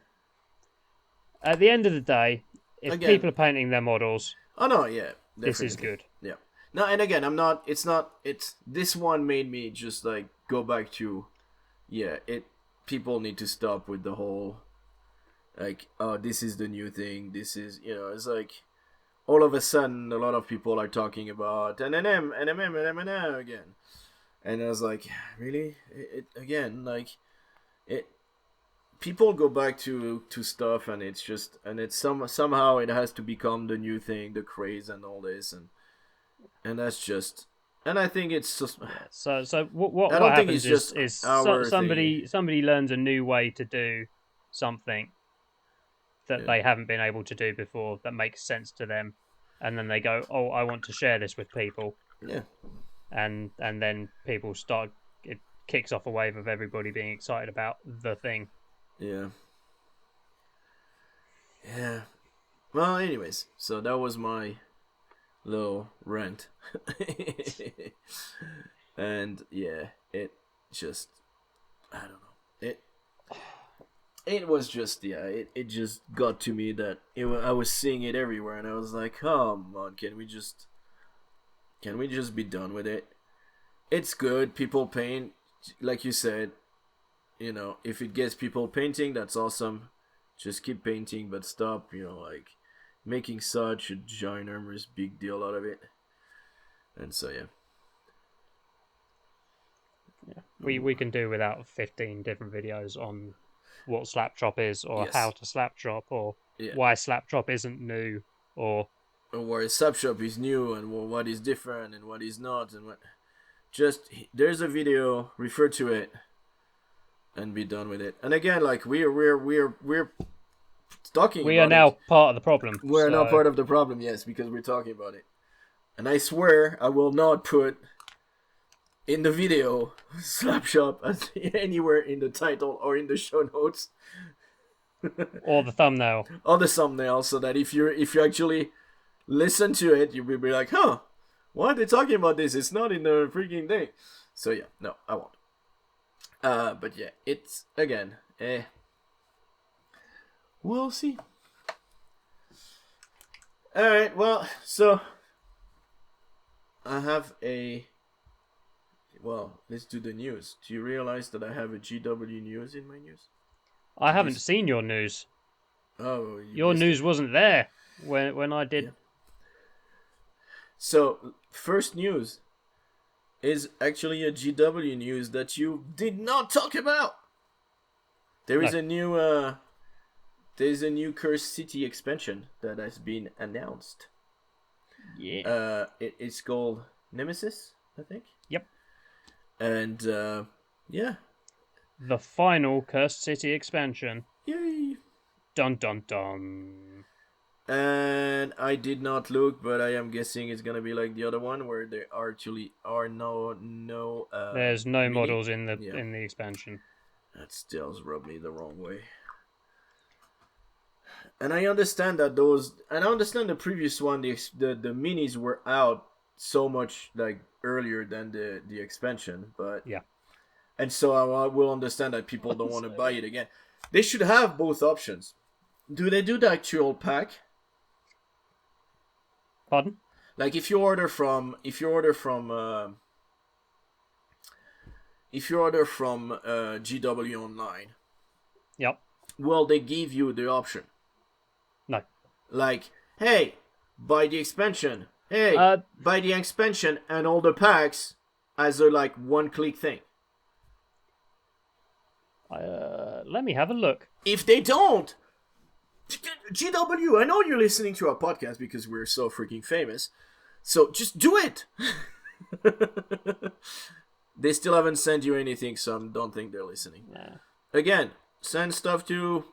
the end of the day, if people are painting their models, oh no, yeah, definitely. This is good. Yeah. No, and again, it's this one made me just like go back to, people need to stop with the whole, like, oh, this is the new thing. This is, it's like, all of a sudden, a lot of people are talking about NMM again. And I was like, really? People go back to stuff and it's just, and it's somehow it has to become the new thing, the craze and all this. And that's just, and I think it's just... So what happens is somebody learns a new way to do something that they haven't been able to do before that makes sense to them, and then they go, oh, I want to share this with people. Yeah. And then people start, it kicks off a wave of everybody being excited about the thing. Yeah. Yeah. Well, anyways, so that was my little rant. And yeah, it just, I don't know. It was just, it just got to me that I was seeing it everywhere and I was like, come on, can we just be done with it? It's good, people paint, like you said, if it gets people painting, that's awesome. Just keep painting, but stop, like making such a ginormous big deal out of it. And so yeah, we can do without 15 different videos on what slap chop is, or how to slap chop, or why slap chop isn't new, or why slap chop is new and what is different and what is not, and what. Just there's a video, refer to it, and be done with it. And again, like we're talking. We are now part of the problem. We're now part of the problem, yes, because we're talking about it. And I swear I will not put in the video Slapshop as anywhere in the title or in the show notes. Or the thumbnail. Or the thumbnail, so that if you actually listen to it, you will be like, huh, why are they talking about this? It's not in the freaking thing. So yeah, no, I won't. But yeah, it's, again, we'll see. Alright, well, so I have let's do the news. Do you realize that I have a GW news in my news? I haven't seen your news. Oh, your news wasn't there when I did. Yeah. So, first news is actually a GW news that you did not talk about. There's a new Cursed City expansion that has been announced. Yeah. It's called Nemesis, I think. Yep. And yeah. The final Cursed City expansion. Yay! Dun dun dun. And I did not look, but I am guessing it's gonna be like the other one, where there actually are no. There's no models in the expansion. That still rubbed me the wrong way. And I understand that the previous one, the minis were out so much like earlier than the expansion, but yeah, And so I will understand that people don't want to buy it again. They should have both options. Do they do the actual pack? Pardon? Like if you order from GW online, Yep. will they give you the option? No. Like, hey, buy the expansion. Hey, buy the expansion and all the packs as a like one-click thing. Let me have a look. If they don't, GW, I know you're listening to our podcast because we're so freaking famous. So just do it. They still haven't sent you anything, so I don't think they're listening. Nah. Again, send stuff to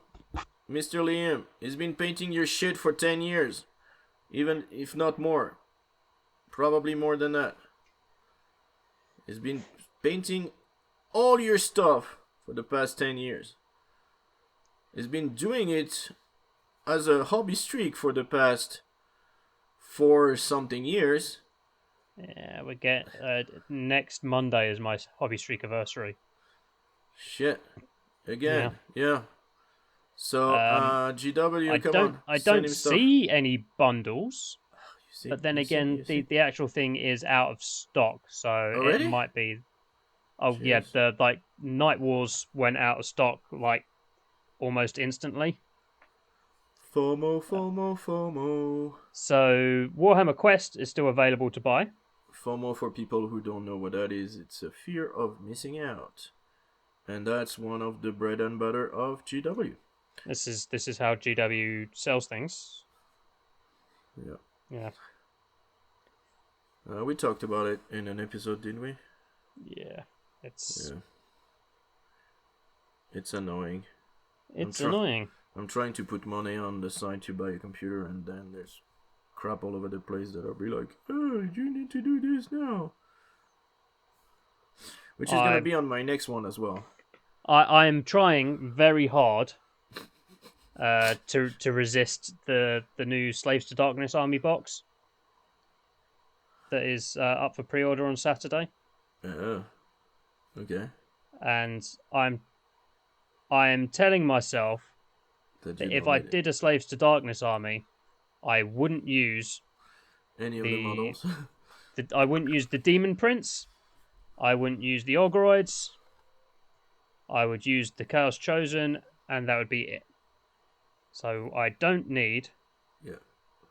Mr. Liam. He's been painting your shit for 10 years. Even if not more. Probably more than that. He's been painting all your stuff for the past 10 years. He's been doing it as a hobby streak for the past 4-something years. Yeah, we get next Monday is my hobby streak anniversary. Shit. Again, yeah. So, GW, come on. I don't see any bundles. But then again, the actual thing is out of stock, so Already? It might be. Oh Jeez. yeah, the like Night Wars went out of stock like almost instantly. FOMO. So Warhammer Quest is still available to buy. FOMO, for people who don't know what that is, it's a fear of missing out, and that's one of the bread and butter of GW. This is how GW sells things. Yeah. Yeah. We talked about it in an episode, didn't we? Yeah. It's annoying. It's annoying. I'm trying to put money on the side to buy a computer, and then there's crap all over the place that I'll be like, oh, you need to do this now. Which is going to be on my next one as well. I am trying very hard to resist the new Slaves to Darkness army box that is up for pre-order on Saturday. Okay. And I am telling myself that if I did a Slaves to Darkness army, I wouldn't use any of the models. I wouldn't use the Demon Prince. I wouldn't use the Ogoroids. I would use the Chaos Chosen, and that would be it. So I don't need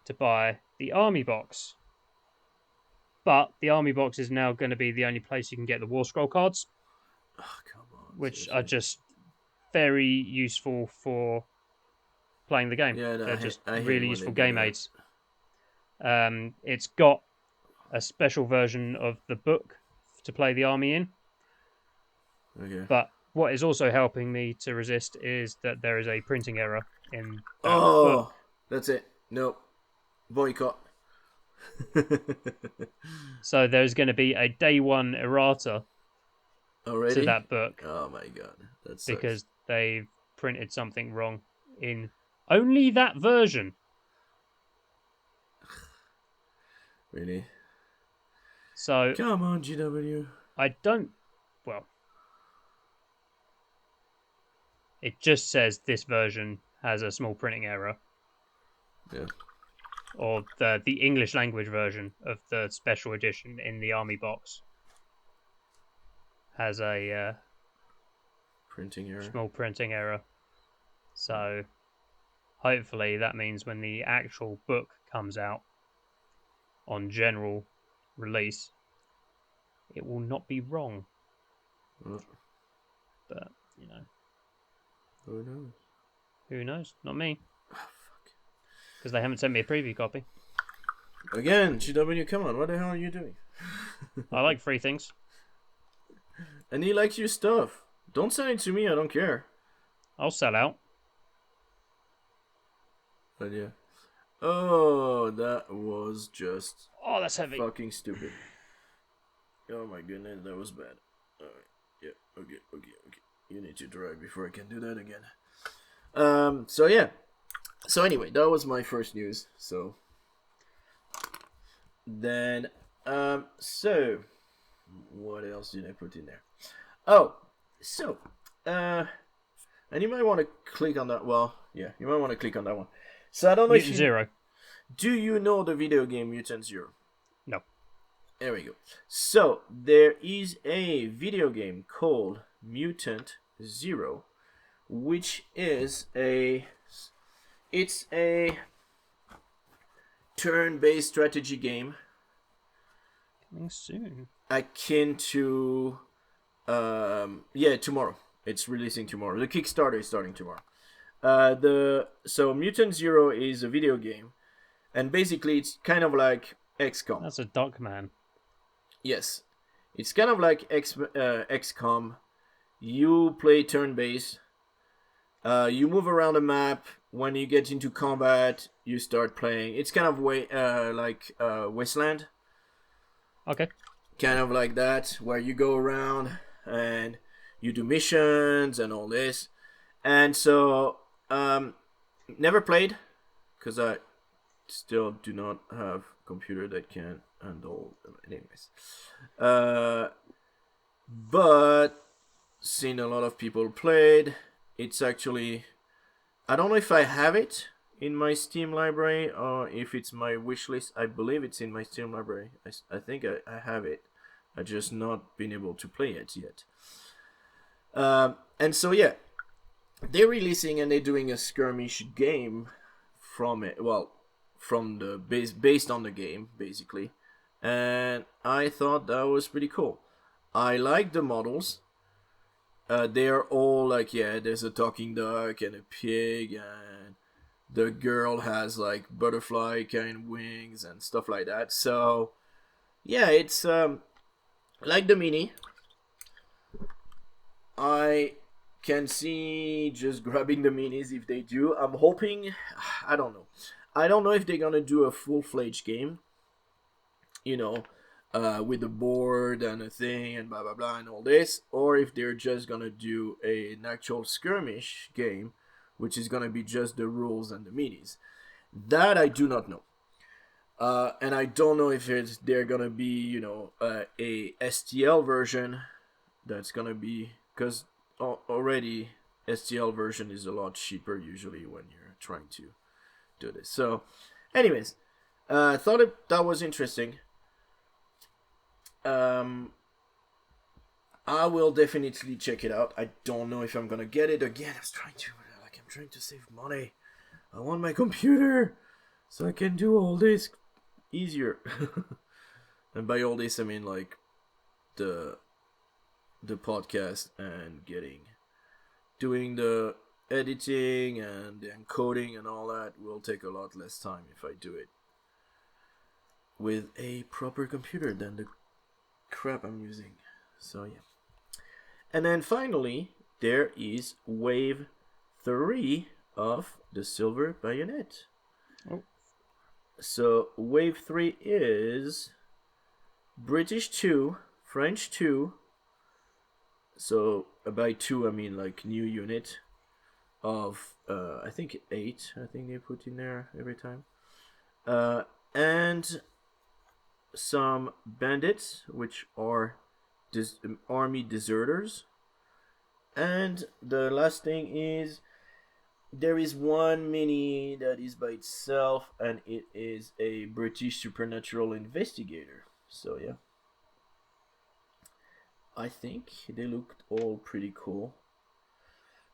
to buy the army box. But the army box is now going to be the only place you can get the War Scroll cards. Oh, come on. Which are just very useful for playing the game. Yeah, no, they're just really useful game aids. It's got a special version of the book to play the army in. Okay. But what is also helping me to resist is that there is a printing error in that book. That's it. Nope. Boycott. So there's going to be a day one errata already to that book. Oh my god. That's because they've printed something wrong in only that version. Really? So come on, GW. It just says this version has a small printing error. Yeah. Or the English language version of the special edition in the army box has a printing error. Small printing error. So hopefully that means when the actual book comes out on general release, it will not be wrong. But, you know. Who knows? Who knows? Not me. Because they haven't sent me a preview copy. Again, GW, come on, what the hell are you doing? I like free things. And he likes your stuff. Don't send it to me, I don't care. I'll sell out. But yeah. Oh, that was just... Oh, that's heavy. Fucking stupid. Oh my goodness, that was bad. Alright, yeah, okay. You need to drive before I can do that again. So yeah. So anyway, that was my first news. So then, so what else did I put in there? Oh, so, and you might want to click on that. Well, yeah, you might want to click on that one. So I don't know Mutant if you... Zero. Do you know the video game Mutant Zero? No. There we go. So, there is a video game called Mutant Zero, which is a... It's a turn-based strategy game. Coming soon. Akin to... yeah, tomorrow. It's releasing tomorrow. The Kickstarter is starting tomorrow. So Mutant Zero is a video game, and basically it's kind of like XCOM. That's a duck man. Yes, it's kind of like XCOM. You play turn-based. You move around the map. When you get into combat, you start playing. It's kind of like Wasteland. Okay. Kind of like that, where you go around and you do missions and all this. And so, never played, because I still do not have a computer that can handle them. Anyways. But seen a lot of people played. It's actually... I don't know if I have it in my Steam library or if it's my wishlist. I believe it's in my Steam library. I think I have it. I just not been able to play it yet. And so yeah, they're releasing and they're doing a skirmish game from it. Well, from the based on the game basically, and I thought that was pretty cool. I like the models. They are all like, yeah, there's a talking duck and a pig, and the girl has like butterfly kind of wings and stuff like that. So yeah, it's like the mini. I can see just grabbing the minis if they do. I'm hoping, I don't know if they're gonna do a full-fledged game, you know, with the board and a thing and blah blah blah and all this, or if they're just gonna do an actual skirmish game, which is gonna be just the rules and the minis. That I do not know. And I don't know if they're gonna be, you know, a STL version that's gonna be, because already STL version is a lot cheaper usually when you're trying to do this. So, anyways, I thought that was interesting. I will definitely check it out. I don't know if I'm gonna get it again. I'm trying to save money. I want my computer so I can do all this easier. And by all this I mean like the podcast and doing the editing and the encoding and all that will take a lot less time if I do it with a proper computer than the crap I'm using. So yeah. And then finally there is wave 3 of the Silver Bayonet. Oh. So wave 3 is British 2, French 2. So by 2 I mean like new unit of I think 8. I think they put in there every time. And some bandits, which are army deserters. And the last thing is there is one mini that is by itself, and it is a British supernatural investigator. So yeah, I think they looked all pretty cool.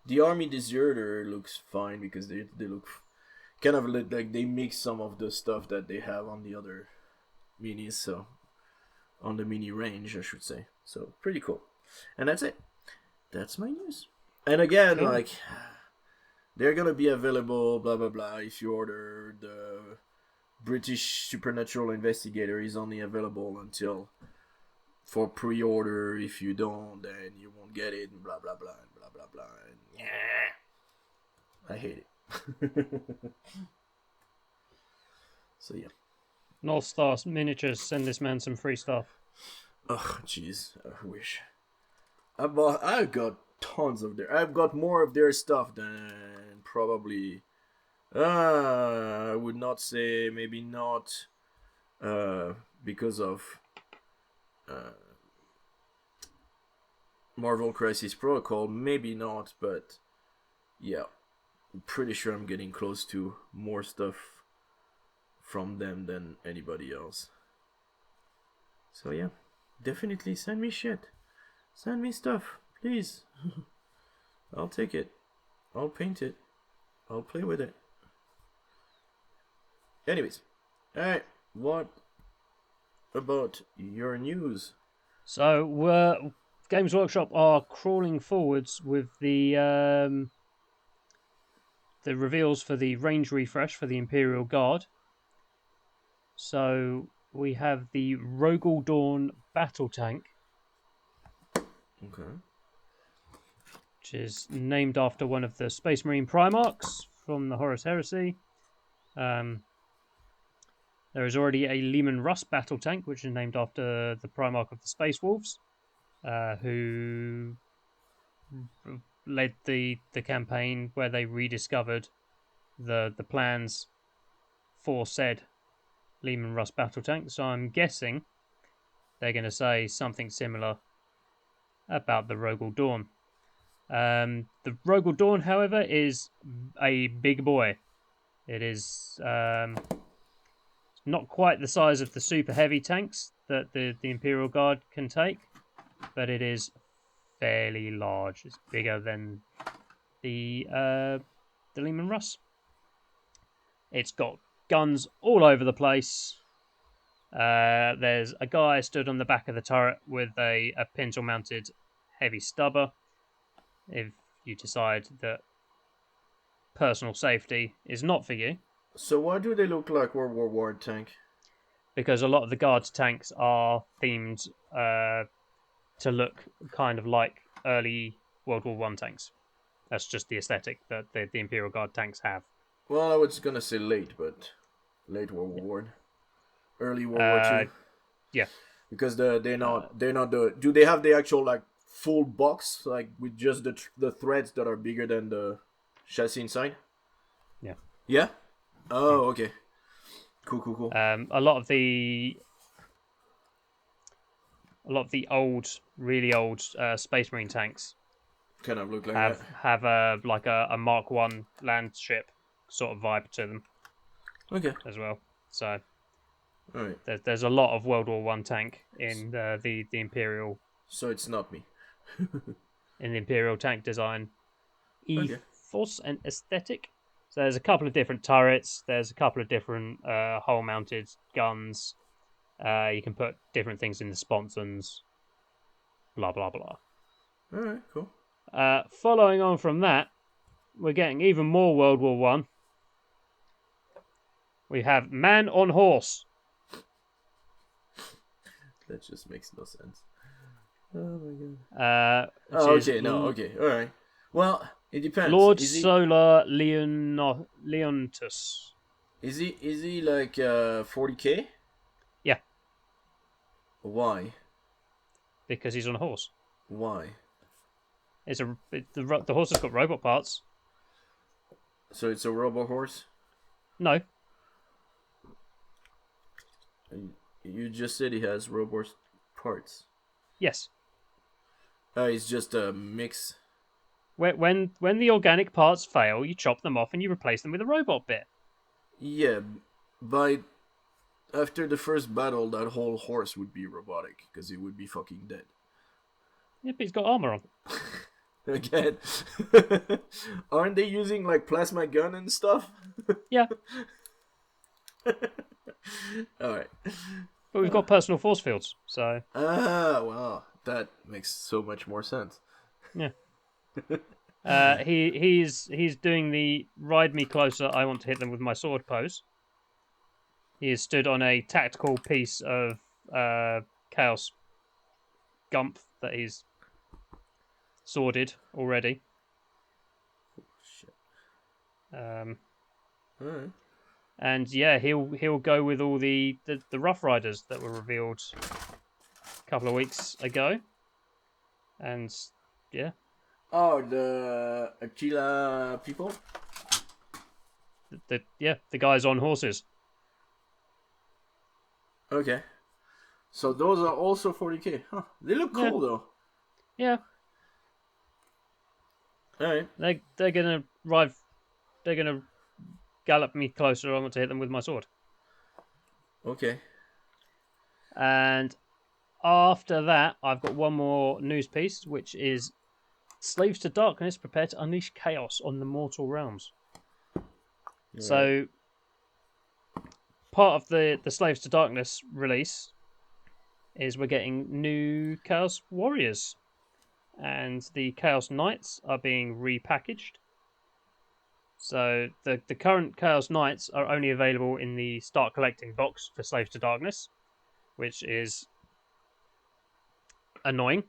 The army deserter looks fine because they look kind of like they mix some of the stuff that they have on the other minis, so on the mini range I should say. So pretty cool. And that's it. That's my news. And again, cool. Like they're gonna be available blah blah blah. If you order the British Supernatural Investigator, is only available until for pre-order. If you don't, then you won't get it, and blah blah blah and blah blah blah. And yeah, I hate it. So yeah. North Star Miniatures, send this man some free stuff. Oh jeez, I wish. I've got tons of their. I've got more of their stuff than probably. I would not say, maybe not, because of Marvel Crisis Protocol, maybe not, but yeah, I'm pretty sure I'm getting close to more stuff from them than anybody else. So yeah, definitely send me shit. Send me stuff, please. I'll take it. I'll paint it. I'll play with it. Anyways, alright, what about your news? So, Games Workshop are crawling forwards with the reveals for the range refresh for the Imperial Guard. So we have the Rogel Dawn battle tank. Okay. Which is named after one of the Space Marine Primarchs from the Horus Heresy. There is already a Leman Russ battle tank, which is named after the Primarch of the Space Wolves, who led the campaign where they rediscovered the plans for said Leman Russ battle tank. So I'm guessing they're going to say something similar about the Rogel Dawn. The Rogel Dawn, however, is a big boy. It is not quite the size of the super heavy tanks that the Imperial Guard can take, but it is fairly large. It's bigger than the Leman Russ. It's got guns all over the place. There's a guy stood on the back of the turret with a pintle-mounted heavy stubber. If you decide that personal safety is not for you. So why do they look like World War One tank? Because a lot of the Guard's tanks are themed to look kind of like early World War One tanks. That's just the aesthetic that the Imperial Guard tanks have. Well, I was gonna say late, but late World War One, early World War Two. Yeah, because they're not the. Do they have the actual like full box like with just the threads that are bigger than the chassis inside? Yeah. Yeah. Oh, okay. Cool. A lot of the old, really old Space Marine tanks kind of look like have a Mark 1 land ship sort of vibe to them. Okay. As well. So all right. There's a lot of World War One tank in the Imperial. So it's not me. In the Imperial tank design ethos Okay. and aesthetic. So there's a couple of different turrets. There's a couple of different hull-mounted guns. You can put different things in the sponsons. Blah blah blah. All right. Cool. Following on from that, we're getting even more World War One. We have Man on Horse. That just makes no sense. Oh my god. Okay. No. Okay. All right. Well, it depends. Lord Solar Leontus. Is he like 40k? Yeah. Why? Because he's on a horse. Why? The horse has got robot parts. So it's a robo horse? No. You just said he has robot parts. Yes. It's just a mix. When the organic parts fail, you chop them off and you replace them with a robot bit. Yeah, after the first battle, that whole horse would be robotic because he would be fucking dead. Yeah, but he's got armor on. Again, aren't they using like plasma gun and stuff? Yeah. All right. But we've got personal force fields, so. Well, that makes so much more sense. Yeah. He's doing the ride me closer, I want to hit them with my sword pose. He is stood on a tactical piece of Chaos Gump that he's sworded already. Oh, shit. Alright. And yeah, he'll go with all the Rough Riders that were revealed a couple of weeks ago. And yeah. Oh, the Aquila people? The guys on horses. Okay. So those are also 40k. Huh. They look cool though. Yeah. Alright. They're gonna arrive. They're gonna gallop me closer. I want to hit them with my sword. Okay. And after that, I've got one more news piece, which is Slaves to Darkness prepare to unleash chaos on the mortal realms. Right. So, part of the Slaves to Darkness release is we're getting new Chaos Warriors. And the Chaos Knights are being repackaged. So, the current Chaos Knights are only available in the Start Collecting box for Slaves to Darkness, which is annoying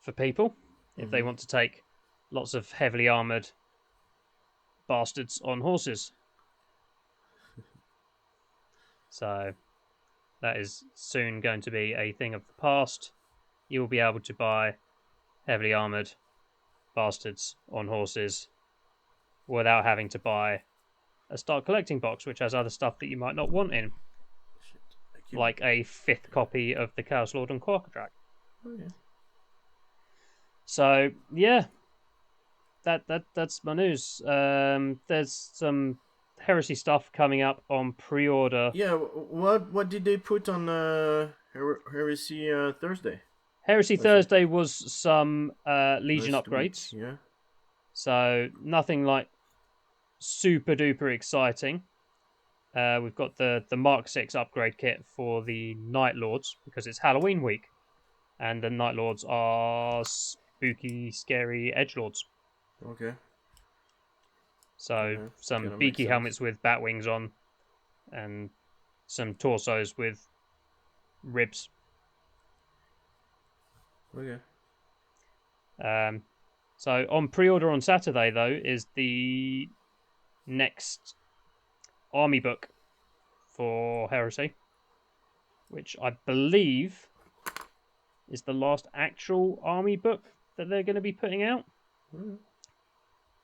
for people if they want to take lots of heavily armoured bastards on horses. So that is soon going to be a thing of the past. You will be able to buy heavily armoured bastards on horses without having to buy a Start Collecting box, which has other stuff that you might not want in. Shit. Like a 5th copy of the Chaos Lord and Quarkadrak. Oh, yeah. So yeah, that's my news. There's some Heresy stuff coming up on pre-order. Yeah, what did they put on Heresy Thursday? Heresy Thursday was some Legion Last upgrades. week, yeah. So nothing like super duper exciting. We've got the Mark 6 upgrade kit for the Night Lords because it's Halloween week, and the Night Lords are spooky, scary edgelords. Okay. So some beaky helmets with bat wings on, and some torsos with ribs. Okay. So on pre-order on Saturday though is the next army book for Heresy, which I believe is the last actual army book that they're going to be putting out. Mm.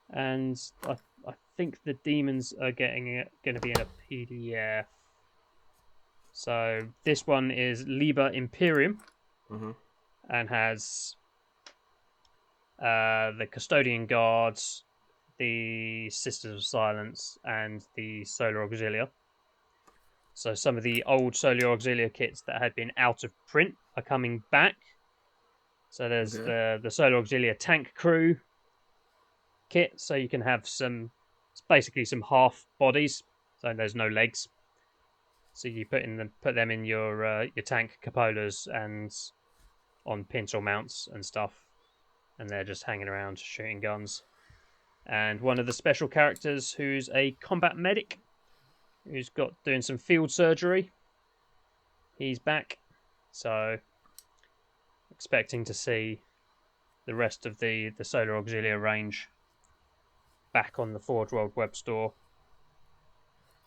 And I think the demons are going to be in a PDF. So this one is Liber Imperium, and has the Custodian Guards, the Sisters of Silence, and the Solar Auxilia. So some of the old Solar Auxilia kits that had been out of print are coming back. So there's the Solar Auxilia Tank Crew kit, so you can have it's basically some half bodies, so there's no legs. So you put them in your tank cupolas and on pintle mounts and stuff, and they're just hanging around shooting guns. And one of the special characters who's a combat medic, who's doing some field surgery, he's back. So expecting to see the rest of the Solar Auxilia range back on the Forge World web store,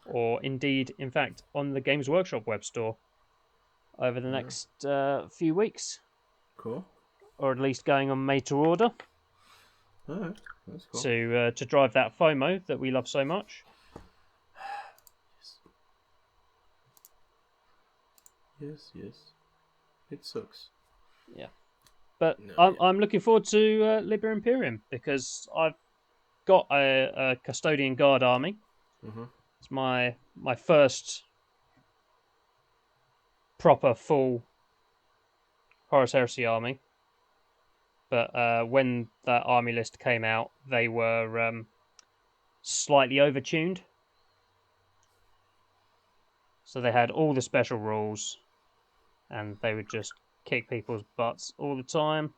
or indeed, in fact, on the Games Workshop web store over the next few weeks. Cool. Or at least going on made to order. Alright, that's cool. To drive that FOMO that we love so much. Yes. It sucks. Yeah. But No, I'm looking forward to Liber Imperium because I've got a Custodian Guard army. It's my first proper full Horus Heresy army. But when that army list came out, they were slightly overtuned. So they had all the special rules, and they would just kick people's butts all the time.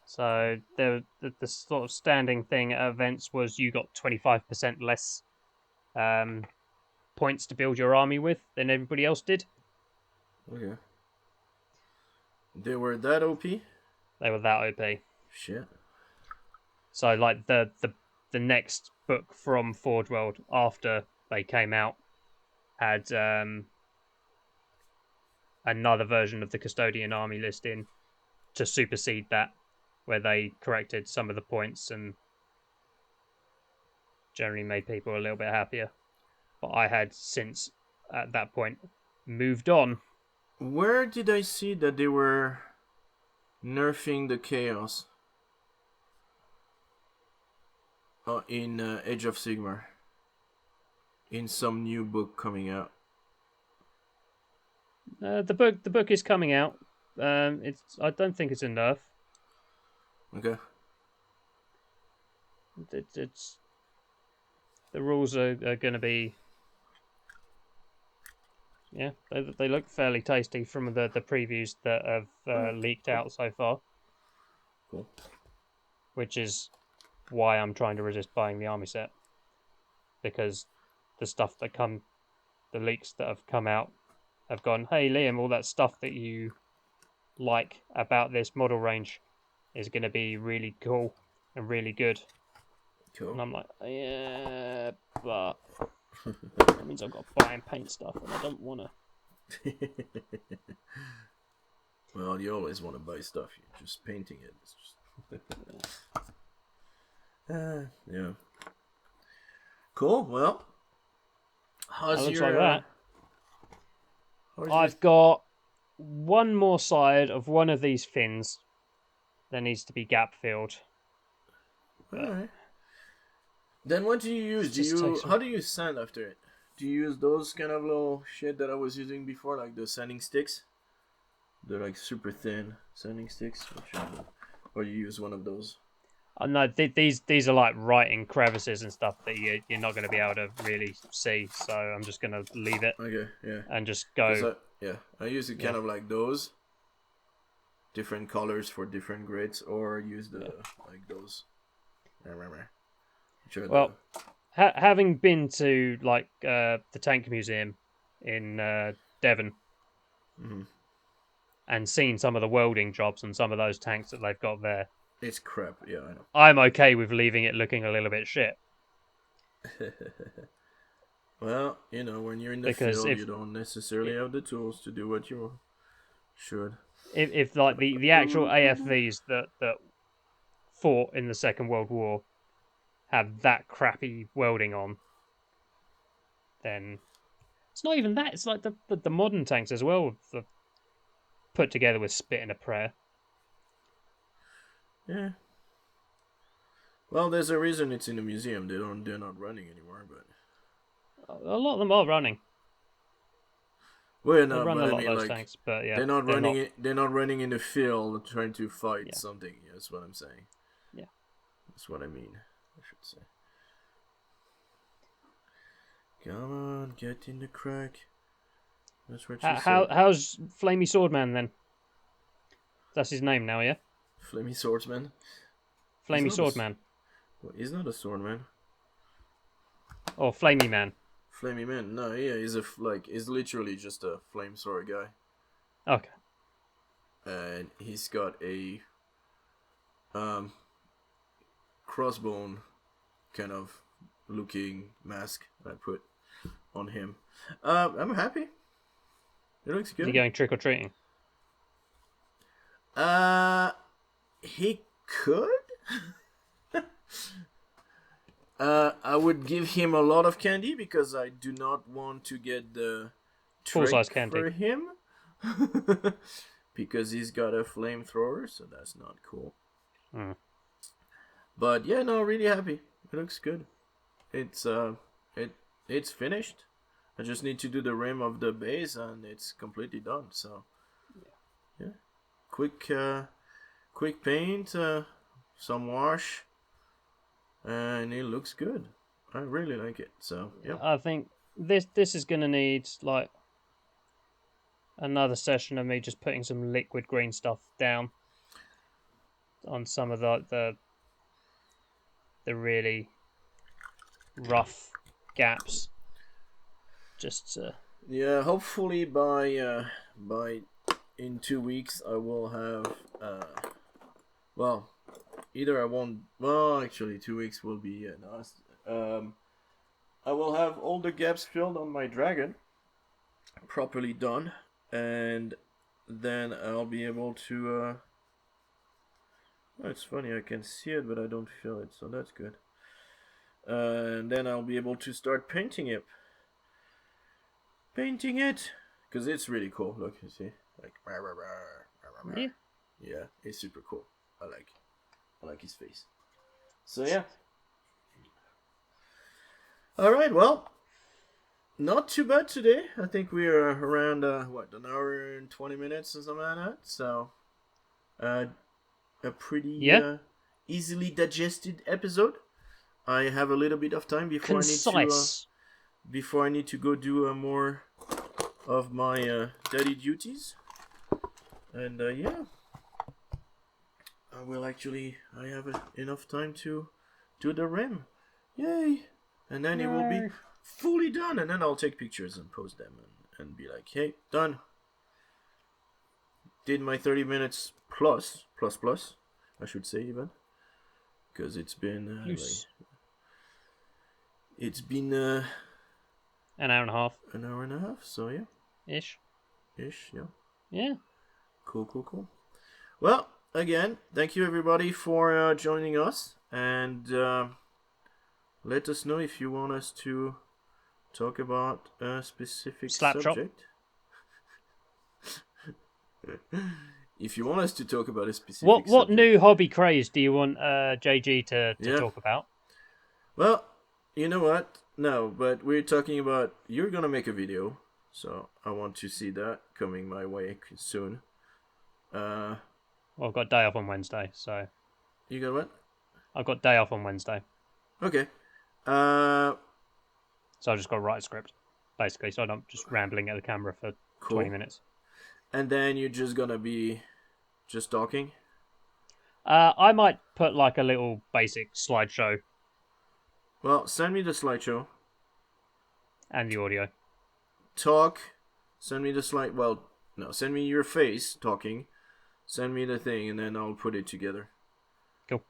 So the sort of standing thing at events was you got 25% less points to build your army with than everybody else did. Okay. They were that OP? They were that OP. Shit. So like the next book from Forge World after they came out had another version of the Custodian army list in to supersede that, where they corrected some of the points and generally made people a little bit happier. But I had since at that point moved on. Where did I see that they were nerfing the chaos? in Age of Sigmar. In some new book coming out. The book is coming out. I don't think it's a nerf. Okay. It's the rules are going to be. Yeah, they look fairly tasty from the previews that have leaked out so far. Cool. Which is why I'm trying to resist buying the army set, because the stuff that the leaks that have come out have gone, hey Liam, all that stuff that you like about this model range is going to be really cool and really good. Cool. And I'm like, yeah, but that means I've got to buy and paint stuff, and I don't want to. Well, you always want to buy stuff. You're just painting it. It's just... yeah. Cool. Well, how's looks your? like that. I've got one more side of one of these fins that needs to be gap filled. Alright. Then what do you use? How do you sand after it? Do you use those kind of little shit that I was using before, like the sanding sticks? They're like super thin sanding sticks, or you use one of those? No, these are like right in crevices and stuff that you're not going to be able to really see. So I'm just going to leave it. Okay, yeah. And just go. I use it kind of like those. Different colors for different grades, or use the like those. Well, having been to like the tank museum in Devon, and seen some of the welding jobs and some of those tanks that they've got there, it's crap. Yeah, I know. I'm okay with leaving it looking a little bit shit. Well, you know, when you're in the field, you don't necessarily have the tools to do what you should. If like the actual AFVs that fought in the Second World War have that crappy welding on, then it's not even that. It's like the modern tanks as well, put together with spit and a prayer. Yeah. Well, there's a reason it's in a museum. They're not running anymore, but a lot of them are running. Well, they run a lot of those tanks, but yeah, they're not running in the field trying to fight something. That's what I'm saying. Yeah, that's what I mean. I should say. Come on, get in the crack. That's what you said. How's Flamey Swordman then? That's his name now, yeah. Flamey Swordsman. Flamey Swordman. He's not a swordman. Or Flamey Man. Flamey Man. No, yeah, he's literally just a flame sword guy. Okay. And he's got a crossbone kind of looking mask I put on him. I'm happy. It looks good. Is he going trick or treating? He could. I would give him a lot of candy because I do not want to get the full-size candy for him. Because he's got a flamethrower, so that's not cool. But yeah, no, really happy. It looks good. It's finished. I just need to do the rim of the base and it's completely done. So yeah, quick paint, some wash, and it looks good. I really like it. So yeah, I think this is gonna need like another session of me just putting some liquid green stuff down on some of the really rough gaps. Just to... yeah, hopefully by in 2 weeks I will have well, either I won't. Well, actually, 2 weeks will be nice. I will have all the gaps filled on my dragon, properly done, and then I'll be able to. Oh, it's funny, I can see it, but I don't feel it, so that's good. And then I'll be able to start painting it. Because it's really cool. Look, you see, like, yeah, it's super cool. I like his face. So yeah, All right, well, not too bad today. I think we are around an hour and 20 minutes or something like that. So, a pretty easily digested episode. I have a little bit of time before I need to go do more of my daddy duties. And yeah, I have enough time to do the rim. Yay! And then it will be fully done, and then I'll take pictures and post them and be like, hey, done. Did my 30 minutes plus, I should say even. Because it's been an hour and a half. An hour and a half, so yeah. Ish, yeah. Yeah. Cool. Well, again, thank you everybody for joining us, and let us know if you want us to talk about a specific subject. If you want us to talk about a specific what subject. new hobby craze do you want JG to talk about? Well, you know what? No, but we're talking about, you're gonna make a video, so I want to see that coming my way soon. Well, I've got day off on Wednesday, so. You got what? I've got day off on Wednesday. Okay. So I've just got to write a script, basically, so I'm not just rambling at the camera for 20 minutes. And then you're just gonna be just talking? I might put like a little basic slideshow. Well, send me the slideshow. And the audio. Talk. Send me the slide. Well, no, send me your face talking. Send me the thing, and then I'll put it together. Cool.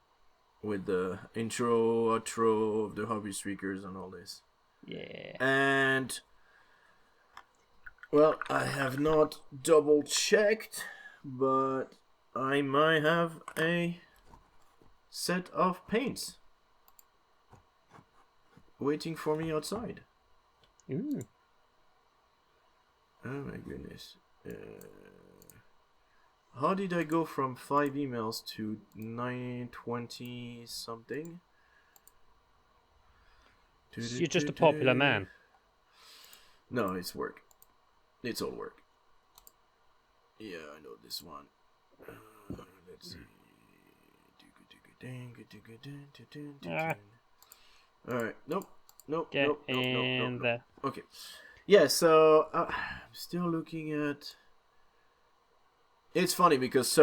With the intro, outro of the Hobbystreakers and all this. Yeah. And, well, I have not double checked, but I might have a set of paints waiting for me outside. Ooh. Oh my goodness. How did I go from 5 emails to 920 something? You're just a popular man. No, it's work. It's all work. Yeah, I know this one. Let's see. Alright, nope. Get in there. Okay. Yeah, so I'm still looking at. It's funny because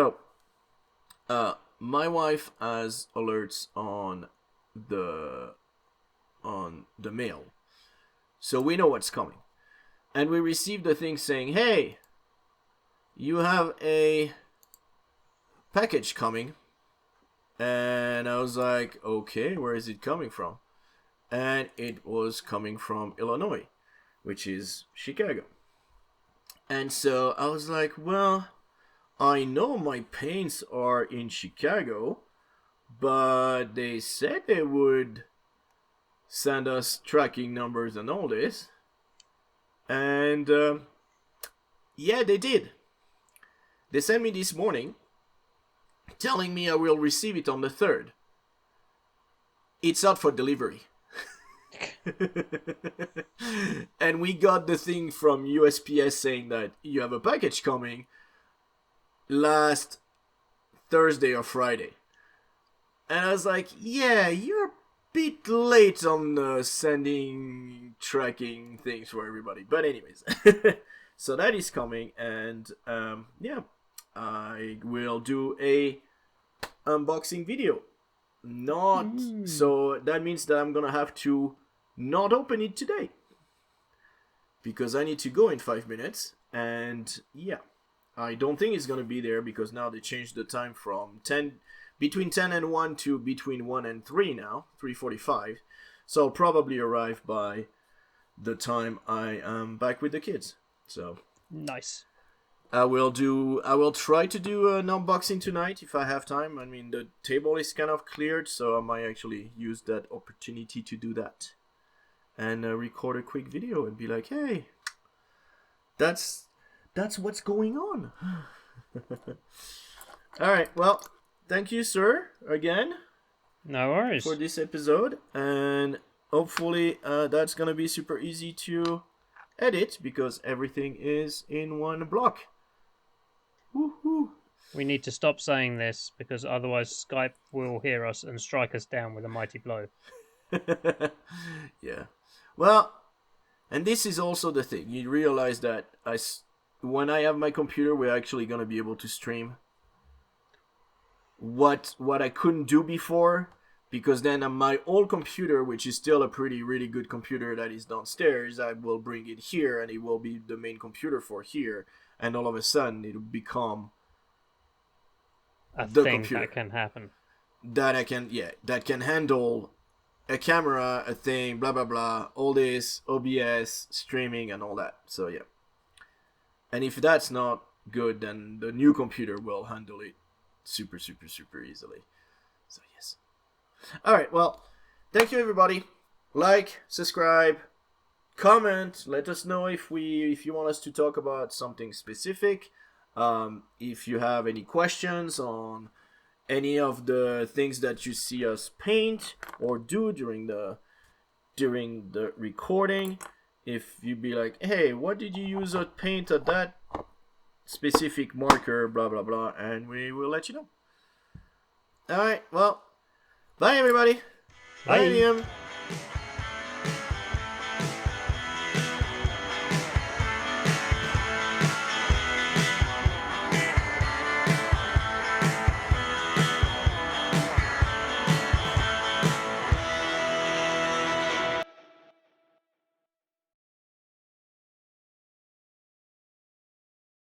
my wife has alerts on the mail, so we know what's coming, and we received a thing saying, "Hey, you have a package coming," and I was like, "Okay, where is it coming from?" And it was coming from Illinois, which is Chicago. And so I was like, well, I know my paints are in Chicago, but they said they would send us tracking numbers and all this. And yeah, they did. They sent me this morning telling me I will receive it on the 3rd. It's out for delivery. And we got the thing from USPS saying that you have a package coming last Thursday or Friday. And I was like, yeah, you're a bit late on sending tracking things for everybody. But anyways, so that is coming, and yeah, I will do a unboxing video. So that means that I'm gonna have to not open it today, because I need to go in 5 minutes, and yeah, I don't think it's gonna be there because now they changed the time from between 10 and 1 to between 1 and 3 now, 3:45. So I'll probably arrive by the time I am back with the kids. So nice. I will try to do an unboxing tonight if I have time. I mean, the table is kind of cleared, so I might actually use that opportunity to do that. And record a quick video and be like, hey, that's what's going on. Alright, well, thank you, sir, again. No worries. For this episode. And hopefully that's gonna be super easy to edit because everything is in one block. Woohoo! We need to stop saying this because otherwise Skype will hear us and strike us down with a mighty blow. Yeah. Well, and this is also the thing. You realize that when I have my computer, we're actually gonna be able to stream. What I couldn't do before, because then on my old computer, which is still a really good computer that is downstairs, I will bring it here and it will be the main computer for here, and all of a sudden it'll become a the thing computer that can happen. that can handle a camera, a thing, blah blah blah, all this OBS streaming and all that. So yeah, and if that's not good, then the new computer will handle it super easily. So yes. All right, well, thank you everybody. Like, subscribe, comment. Let us know if you want us to talk about something specific. If you have any questions on any of the things that you see us paint or do during the recording, if you be like, hey, what did you use to paint at that specific marker, blah blah blah, and we will let you know. All right, well, bye everybody. Bye. Bye Liam.